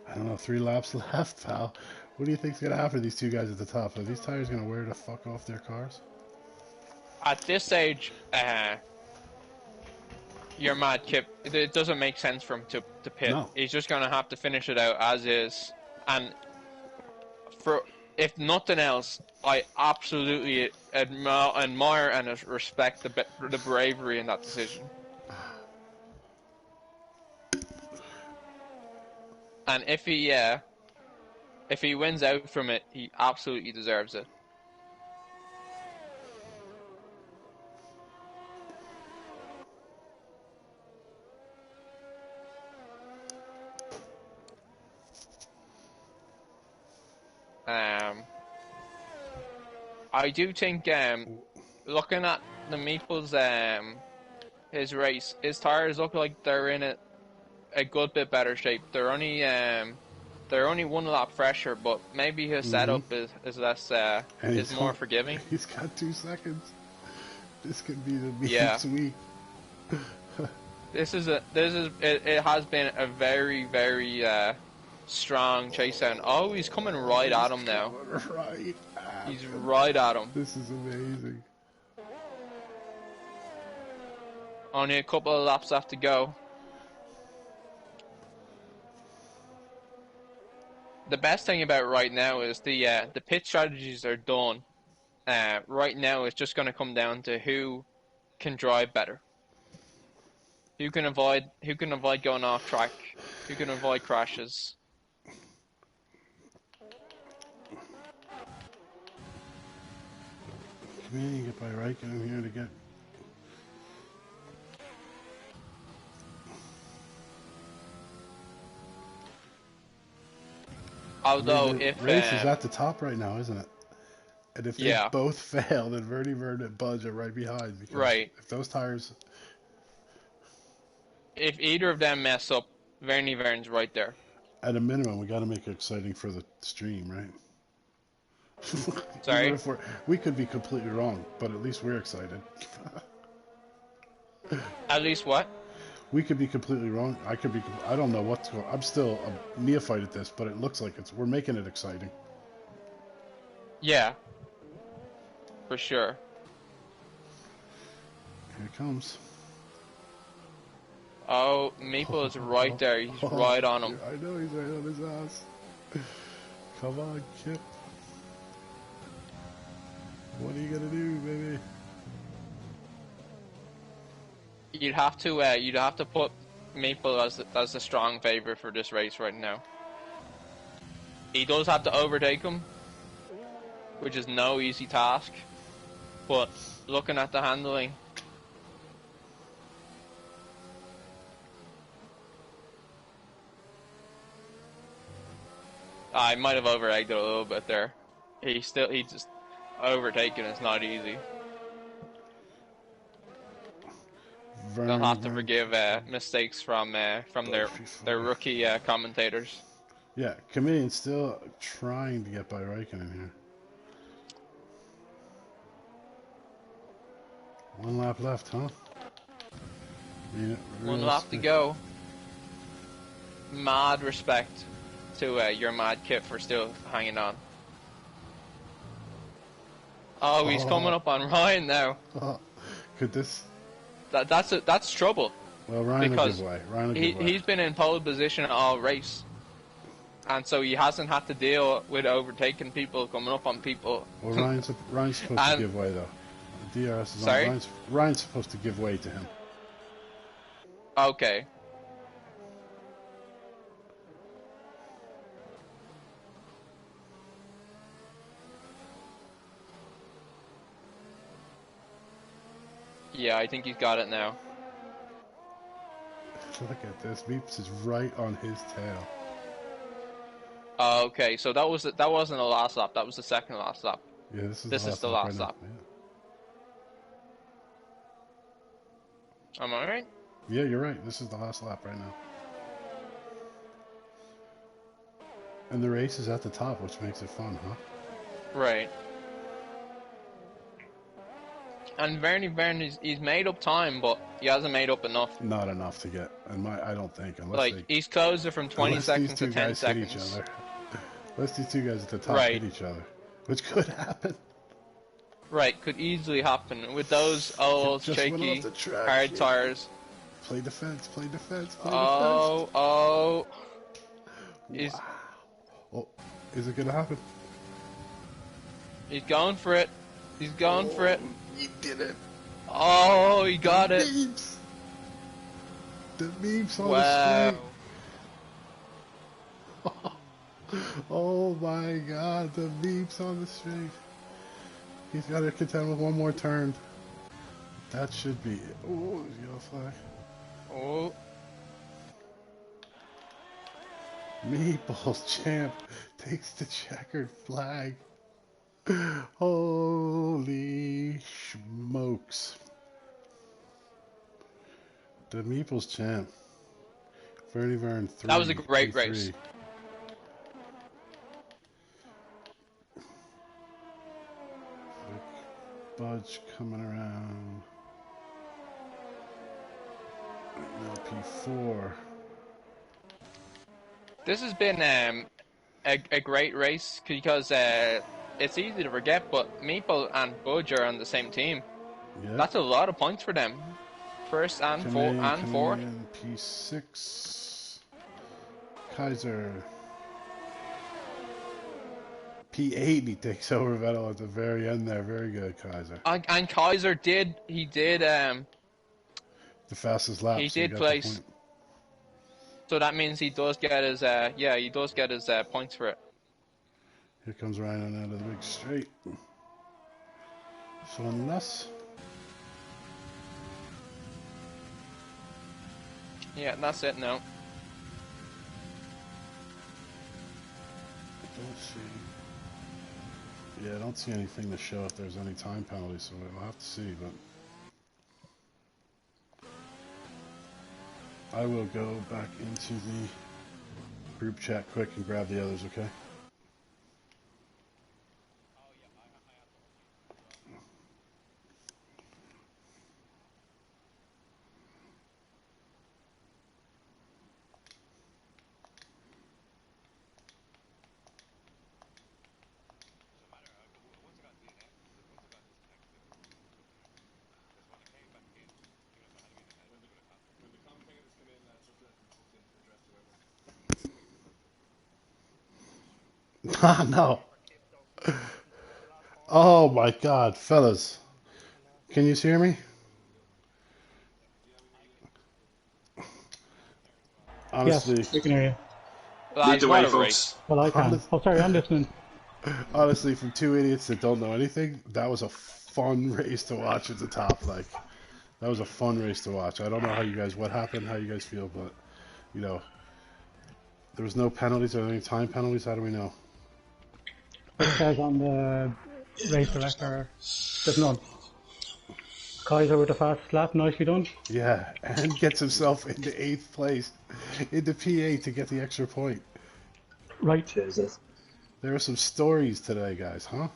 I don't know, 3 laps left, pal. What do you think's gonna happen to these two guys at the top? Are these tires gonna wear the fuck off their cars? At this stage, your Mad Kip, it doesn't make sense for him to pit. No. He's just gonna have to finish it out as is. And for if nothing else, I absolutely admire and respect the bravery in that decision. And if he wins out from it, he absolutely deserves it. I do think looking at the Meeple's his race, his tires look like they're in a good bit better shape. They're only 1 lap fresher, but maybe his setup is less And is more forgiving. He's got 2 seconds. This could be the Yeah. week. It has been a very, very strong chase down. Oh, he's coming right at him now. Right. He's right at him. This is amazing. Only a couple of laps left to go. The best thing about right now is the pit strategies are done. Right now, it's just going to come down to who can drive better, who can avoid going off track, who can avoid crashes. Come in and get by Raikkonen here to get. Although the if race is at the top right now, isn't it? And if they Yeah. both fail, then Verdi Vern and Budge are right behind. Because Right. if those tires, if either of them mess up, Vernie Vern's right there. at a minimum, we got to make it exciting for the stream, right? Sorry? Even if we could be completely wrong, but at least we're excited. At least what? We could be completely wrong. I could be. I don't know what's going. I'm still a neophyte at this, but it looks like we're making it exciting. Yeah. For sure. Here it comes. Oh, Meeple is right there. He's right on him. I know he's right on his ass. Come on, Kip. What are you gonna do, baby? You'd have to put Meeple as the strong favorite for this race right now. He does have to overtake him, which is no easy task. But looking at the handling, I might have over-egged it a little bit there. He just overtaking is not easy. They'll have to forgive mistakes from their rookie commentators. Yeah, Chameleon's still trying to get by Raikkonen here. 1 lap left, huh? One lap to go. Mad respect to your Mad Kip for still hanging on. Oh, he's coming up on Ryan now. Could this? That's trouble. Well, Ryan will Because give way. Ryan will give way. he's been in pole position all race, and so he hasn't had to deal with overtaking people, coming up on people. Well, Ryan's supposed to give way though. DRS is Sorry? on. Ryan's supposed to give way to him. Okay. Yeah, I think he's got it now. Look at this. Meeps is right on his tail. Okay, so that wasn't the last lap. That was the second last lap. Yeah, this is This the last lap. Right now. Am I right? Yeah, you're right. This is the last lap right now. And the race is at the top, which makes it fun, huh? Right. And Vern, he's made up time, but he hasn't made up enough. Not enough to get, I don't think, unless Like, he's closer from 20 unless seconds these to two 10 guys hit each seconds. other. Unless these two guys at the top Right. hit each other, which could happen. Right, could easily happen with those old, Just went shaky, off the track, hard yeah. tires. Play defense, play defense, play Oh. defense. Oh, is it gonna happen? He's going for it. He's going for it. He did it. Oh, he got it. Memes. The memes on Wow. the straight. Oh my god, the memes on the straight. He's got to contend with one more turn. That should be it. Oh, yellow flag. Oh. Meeple's champ takes the checkered flag. Holy smokes. The Meeple's champ. Verdi Vern 3. That was a great P3. race. Budge coming around. Now P4. This has been a great race because it's easy to forget, but Meeple and Budge are on the same team. Yeah. That's a lot of points for them. First and fourth. P6. Kaiser. P8, he takes over Vettel at the very end there. Very good, Kaiser. And Kaiser did The fastest lap. he so did got the place. point. So that means he does get his points for it. Here comes Ryan out of the big straight. So unless Yeah, that's it now. I don't see anything to show if there's any time penalties, so we'll have to see, but I will go back into the group chat quick and grab the others, okay? No. Oh my God, fellas. Can you hear me? Honestly, Yes, we can hear you. Lead Lads, the what way, a folks. race. Well, I can. Honest- Oh, sorry, I'm listening. honestly, from two idiots that don't know anything, that was a fun race to watch at the top. Like, that was a fun race to watch. I don't know what happened, how you guys feel, but, you know, there was no penalties or any time penalties. How do we know? It says on the race director, there's none. Kaiser with the fastest lap, nicely done. Yeah, and gets himself into 8th place into P8 to get the extra point. Right. Jesus. There were some stories today, guys, huh?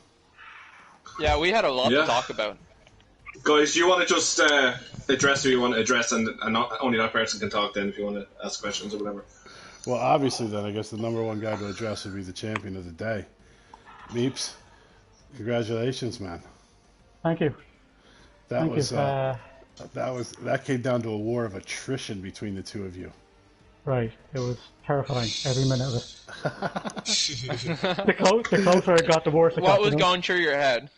Yeah, we had a lot Yeah. to talk about. Guys, do you want to just address who you want to address, and not only that person can talk then if you want to ask questions or whatever? Well, obviously, then, I guess the number one guy to address would be the champion of the day. Meeps, congratulations, man. Thank you. That Thank was you. that came down to a war of attrition between the two of you. Right. It was terrifying every minute of it. The closer it got, the worse it got. What was you know? going through your head?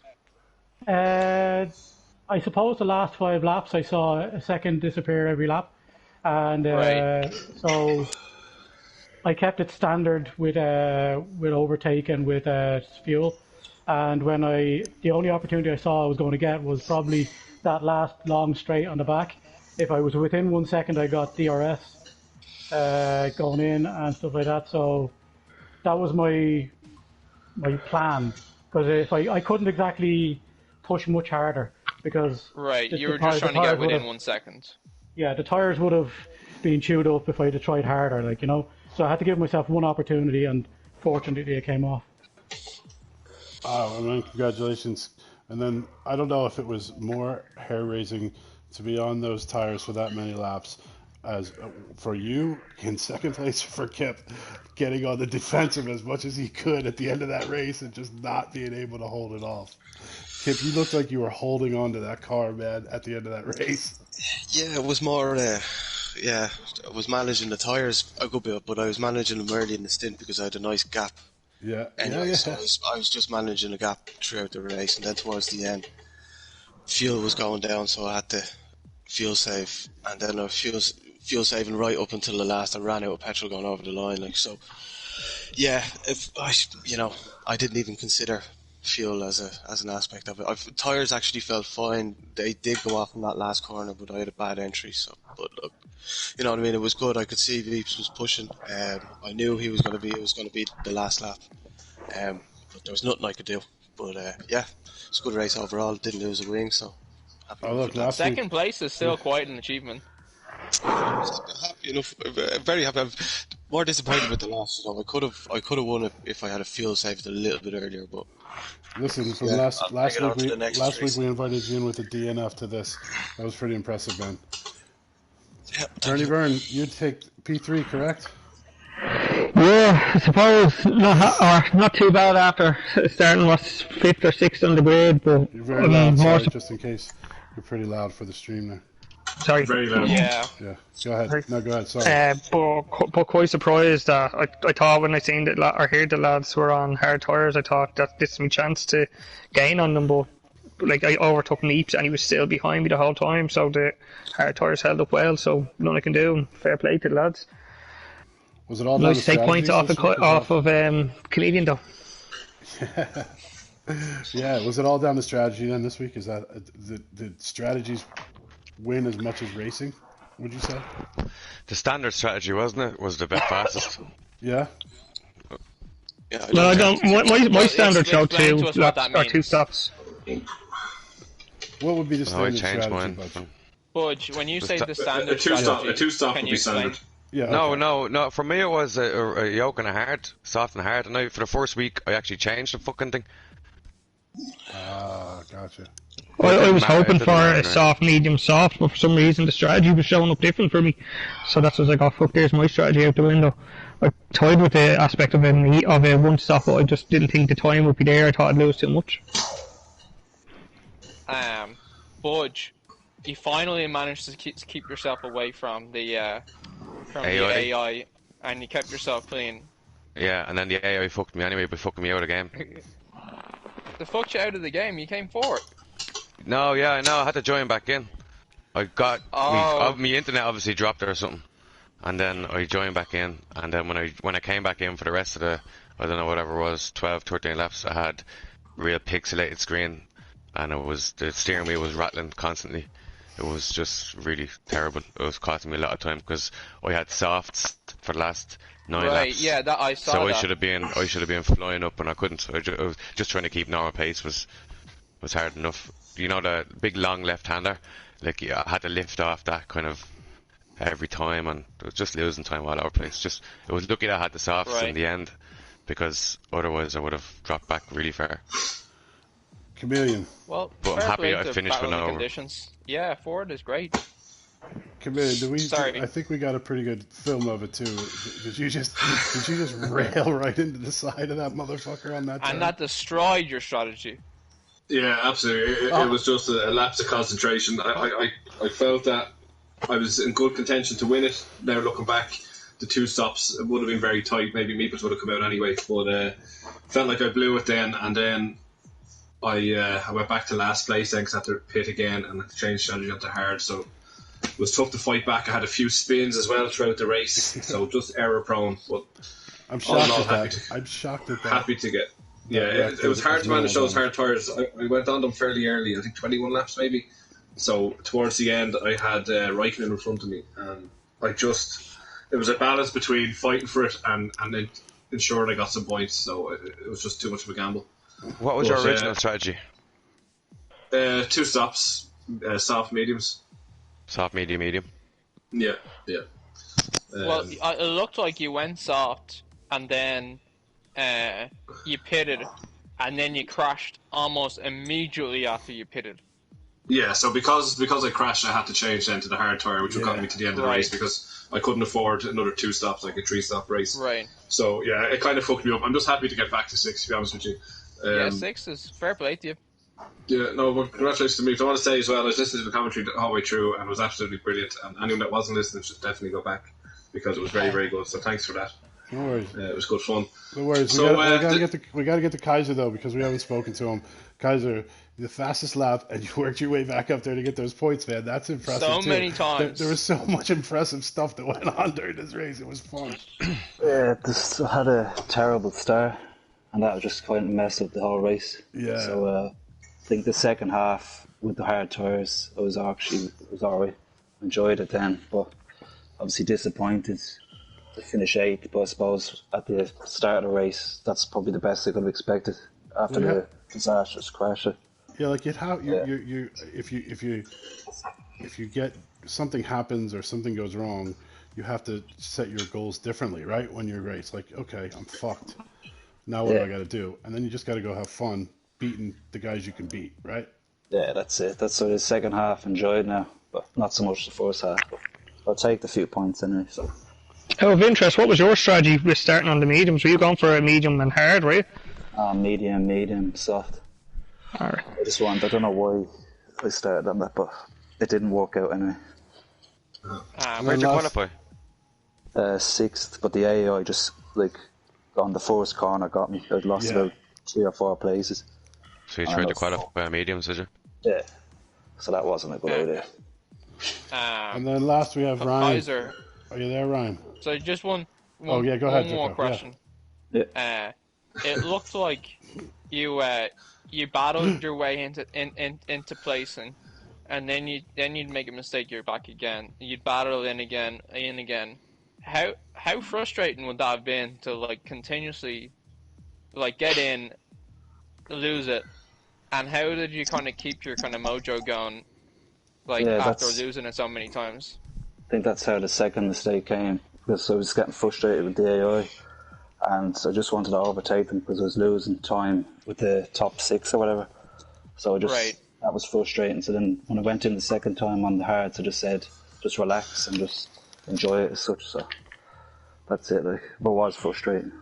I suppose the last 5 laps I saw a second disappear every lap, and Right. so I kept it standard with overtake and with fuel. And when the only opportunity I saw I was going to get was probably that last long straight on the back. If I was within 1 second, I got DRS going in and stuff like that. So that was my plan, because if I couldn't exactly push much harder, because Right, the you were tires- just trying the to get tires within would've- 1 second. yeah, the tires would have been chewed up if I'd have tried harder, like, you know. So I had to give myself one opportunity, and fortunately it came off. Oh, I mean, congratulations. And then I don't know if it was more hair-raising to be on those tires for that many laps as for you in second place, for Kip getting on the defensive as much as he could at the end of that race and just not being able to hold it off. Kip, you looked like you were holding on to that car, man, at the end of that race. Yeah, it was more, I was managing the tyres a good bit, but I was managing them early in the stint because I had a nice gap. Yeah, Anyway, yeah. so I was just managing a gap throughout the race, and then towards the end, fuel was going down, so I had to fuel save, and then I was fuel saving right up until the last. I ran out of petrol going over the line, like so. Yeah, if I didn't even consider fuel as an aspect of it. Tyres actually felt fine. They did go off in that last corner, but I had a bad entry. So, but look, you know what I mean. It was good. I could see Veeps was pushing. I knew it was going to be the last lap. But there was nothing I could do. But yeah, it's a good race overall. Didn't lose a wing, so. Happy Oh, look, last week, Second place is still quite an achievement. happy enough, very happy. I'm more disappointed with the loss. You know, I could have won it if I had a fuel saved a little bit earlier. But listen, from Yeah, last I'll take it on to the week, next last week race. we invited you in with the DNF to this. That was pretty impressive, man. yeah, Bernie Byrne, you'd take P3, correct? Yeah, I suppose not too bad after starting was 5th or 6th on the grid, but You're very loud, more sorry, just in case. You're pretty loud for the stream there. sorry. Very loud. Yeah. Yeah, go ahead. No, go ahead, sorry. But quite surprised that I thought when I seen that or heard the lads were on hard tyres, I thought that this is my chance to gain on them. But like I overtook Meeps and he was still behind me the whole time, so the hard tyres held up well. So nothing I can do. And fair play to the lads. Was it all down Nice to to take points strategies off this week as of Canadian though. well? Yeah, was it all down to strategy then this week? Is that the strategies win as much as racing, would you say? The standard strategy, wasn't it? Was the bit fastest. Yeah? yeah. No, I don't. My standard show explain two to us what laps that or 2 means. stops. What would be the Oh, I standard changed strategy, mine. Bud? Budge, when you say sta- the A standard two-stop strategy, a two-stop can would you be explain? standard. Yeah, No, okay. no. For me, it was a yoke and a hard, soft and hard. And now for the first week, I actually changed the fucking thing. Ah, gotcha. I was matter, hoping it didn't for a matter. soft, medium, soft, but for some reason the strategy was showing up different for me. So that's what I got. Fuck, there's my strategy out the window. I tied with the aspect of a one stop, but I just didn't think the time would be there. I thought I'd lose too much. Budge, you finally managed to keep yourself away from the AI. AI, and you kept yourself clean. Yeah, and then the AI fucked me anyway by fucking me out of the game. They fucked you out of the game. You came fourth. No, yeah, I know. I had to join back in. I got Oh. my internet obviously dropped or something, and then I joined back in. And then when I came back in for the rest of the, I don't know, whatever it was, 12, 13 laps, I had real pixelated screen, and the steering wheel was rattling constantly. It was just really terrible. It was costing me a lot of time because I had softs for the last 9 Right? laps. Yeah, that I saw. So that. I should have been flying up, and I couldn't. So I was just trying to keep normal pace was hard enough. You know, the big long left-hander, like, yeah, I had to lift off that kind of every time, and it was just losing time all over the place. It was lucky that I had the softs in Right. the end, because otherwise I would have dropped back really far. Chameleon. Well, But I'm fair happy play I to finished battle one the over. conditions. Yeah, Ford is great. Chameleon, Sorry. I think we got a pretty good film of it too. Did you just rail right into the side of that motherfucker on that turn? And that destroyed your strategy. Yeah, absolutely. It was just a lapse of concentration. I felt that I was in good contention to win it. Now looking back, the 2 stops would have been very tight. Maybe Meeples would have come out anyway. But felt like I blew it then, and then I went back to last place then because I had to pit again and had to change strategy onto hard. So it was tough to fight back. I had a few spins as well throughout the race, so just error prone. But I'm shocked all at happy that. to- I'm shocked at that. happy to get. Yeah, Yeah, it was hard to manage well those hard tyres. I went on them fairly early, I think 21 laps maybe. So towards the end, I had Raikkonen in front of me, and it was a balance between fighting for it and then ensuring I got some points. So it was just too much of a gamble. What was But, your original strategy? 2 stops, soft mediums. Soft, medium, medium. Yeah. Well, it looked like you went soft, and then you pitted, and then you crashed almost immediately after you pitted. Yeah, so because I crashed, I had to change then to the hard tyre, which would have gotten me to the end of the Right. race because I couldn't afford another 2 stops, like a 3-stop race. Right. So yeah, it kind of fucked me up. I'm just happy to get back to 6, to be honest with you. Yeah, 6 is fair play to you. Yeah, no, but congratulations to me. I want to say as well, I was listening to the commentary the whole way through and it was absolutely brilliant. And anyone that wasn't listening should definitely go back because it was very, very good. So thanks for that. No worries. It was good fun. No worries. So, We gotta get to Kaiser though because we haven't spoken to him. Kaiser, the fastest lap, and you worked your way back up there to get those points, man. That's impressive. So too. many times. There was so much impressive stuff that went on during this race. It was fun. Yeah, just had a terrible start. and that was just kind of messed up the whole race. Yeah. So I think the second half with the hard tyres, it was alright. Enjoyed it then, but obviously disappointed to finish 8th. But I suppose at the start of the race, that's probably the best I could have expected after the disastrous crash. Yeah, like if you get something happens or something goes wrong, you have to set your goals differently, right? When you're race, like, okay, I'm fucked. Now what do I got to do? And then you just got to go have fun beating the guys you can beat, right? Yeah, that's it. That's sort of the second half enjoyed now, but not so much the first half. But I'll take the few points anyway. So. Out of interest, what was your strategy with starting on the mediums? Were you going for a medium and hard, were you? Medium, soft. Alright. I don't know why I started on that, but it didn't work out anyway. Where'd you qualify? 6th, but the AI just, like, on the first corner got me. I'd lost about 3 or 4 places. So you tried to qualify on mediums, did you? Yeah. So that wasn't a good idea. And then last we have Ryan. Kaiser. Are you there, Ryan? So just one go ahead, one more Jacob. question. Yeah. It looked like you battled your way into placing, and then you'd make a mistake, you're back again. You'd battle in again. How frustrating would that have been to like continuously like get in, lose it, and how did you kind of keep your kind of mojo going, like after losing it so many times? I think that's how the second mistake came, because I was getting frustrated with the AI, and I just wanted to overtake them because I was losing time with the top 6 or whatever. So that was frustrating. So then when I went in the second time on the hards, I just said, just relax and just enjoy it as such. So that's it. Like, but it was frustrating.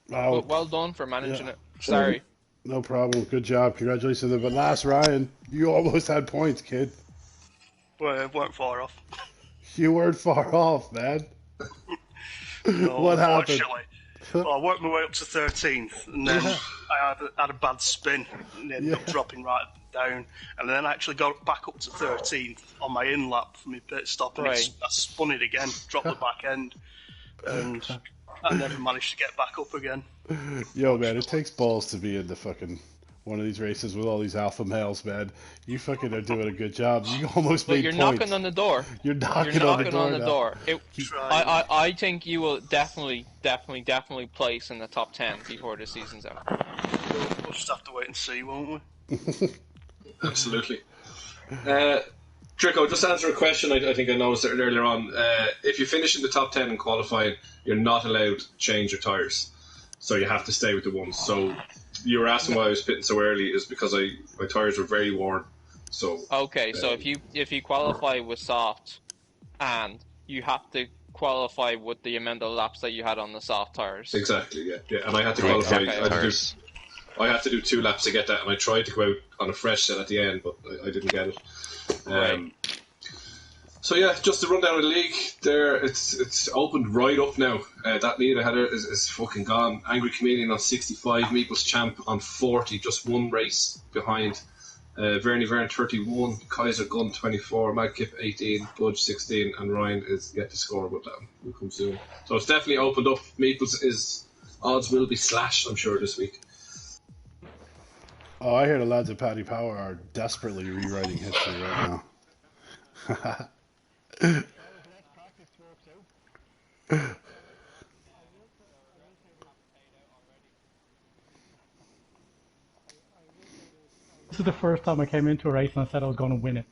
Well done for managing it. Sorry. No problem. Good job. Congratulations. But last, Ryan, you almost had points, kid. Well, it weren't far off. You weren't far off, man. No, what happened? Well, I worked my way up to 13th, and then I had a bad spin, and ended up dropping right down, and then I actually got back up to 13th on my in lap for my pit stop, and I spun it again, dropped the back end, and I never managed to get back up again. Yo, man, it takes balls to be in the fucking one of these races with all these alpha males, man. You fucking are doing a good job. You almost made points. Knocking on the door. You're knocking on the door. I think you will definitely place in the top 10 before the season's out. We'll just have to wait and see, won't we? Absolutely. Trico, just to answer a question I think I noticed earlier on. If you finish in the top 10 in qualifying, you're not allowed to change your tyres. So you have to stay with the ones. So you were asking why I was pitting so early is because my tyres were very worn. So okay, so if you qualify with soft, and you have to qualify with the amount of laps that you had on the soft tyres. Exactly, yeah. And I had to qualify. I had to do 2 laps to get that, and I tried to go out on a fresh set at the end, but I didn't get it. So yeah, just to run down the league, there it's opened right up now. That lead I had is fucking gone. Angry Chameleon on 65, Meeples Champ on 40, just one race behind. Vernie Vern 31, Kaiser Gunn 24, Madkip 18, Budge 16, and Ryan is yet to score, but that will come soon. So it's definitely opened up. Meeples odds will be slashed, I'm sure, this week. Oh, I hear the lads at Paddy Power are desperately rewriting history right now. This is the first time I came into a race and I said I was going to win it.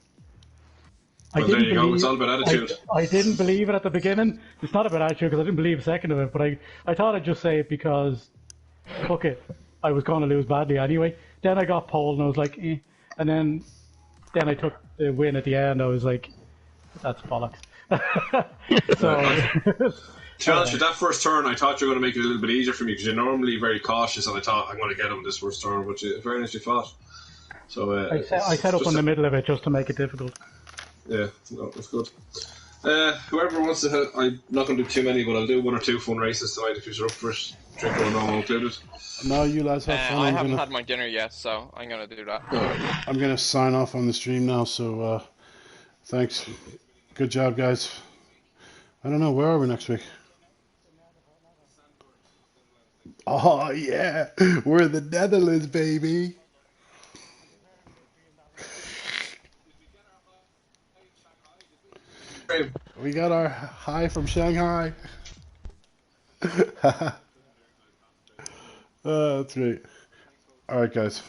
Well, there you go. It's all about attitude. I didn't believe it at the beginning. It's not about attitude because I didn't believe a second of it, but I thought I'd just say it because, fuck it, I was going to lose badly anyway. Then I got pole and I was like, eh. And then I took the win at the end. I was like, that's bollocks. So, to be honest with that first turn, I thought you were going to make it a little bit easier for me because you're normally very cautious, and I thought I'm going to get him this first turn, but very nice you fought. So I set up in the middle of it just to make it difficult. Yeah, no, that's good. Whoever wants to, I'm not going to do too many, but I'll do 1 or 2 fun races tonight if you're up for it. Trico and Normal included. No, you lads have fun. I haven't had my dinner yet, so I'm going to do that. I'm going to sign off on the stream now, so thanks. Good job, guys. I don't know, where are we next week? Oh, yeah. We're in the Netherlands, baby. We got our high from Shanghai. That's great. All right, guys.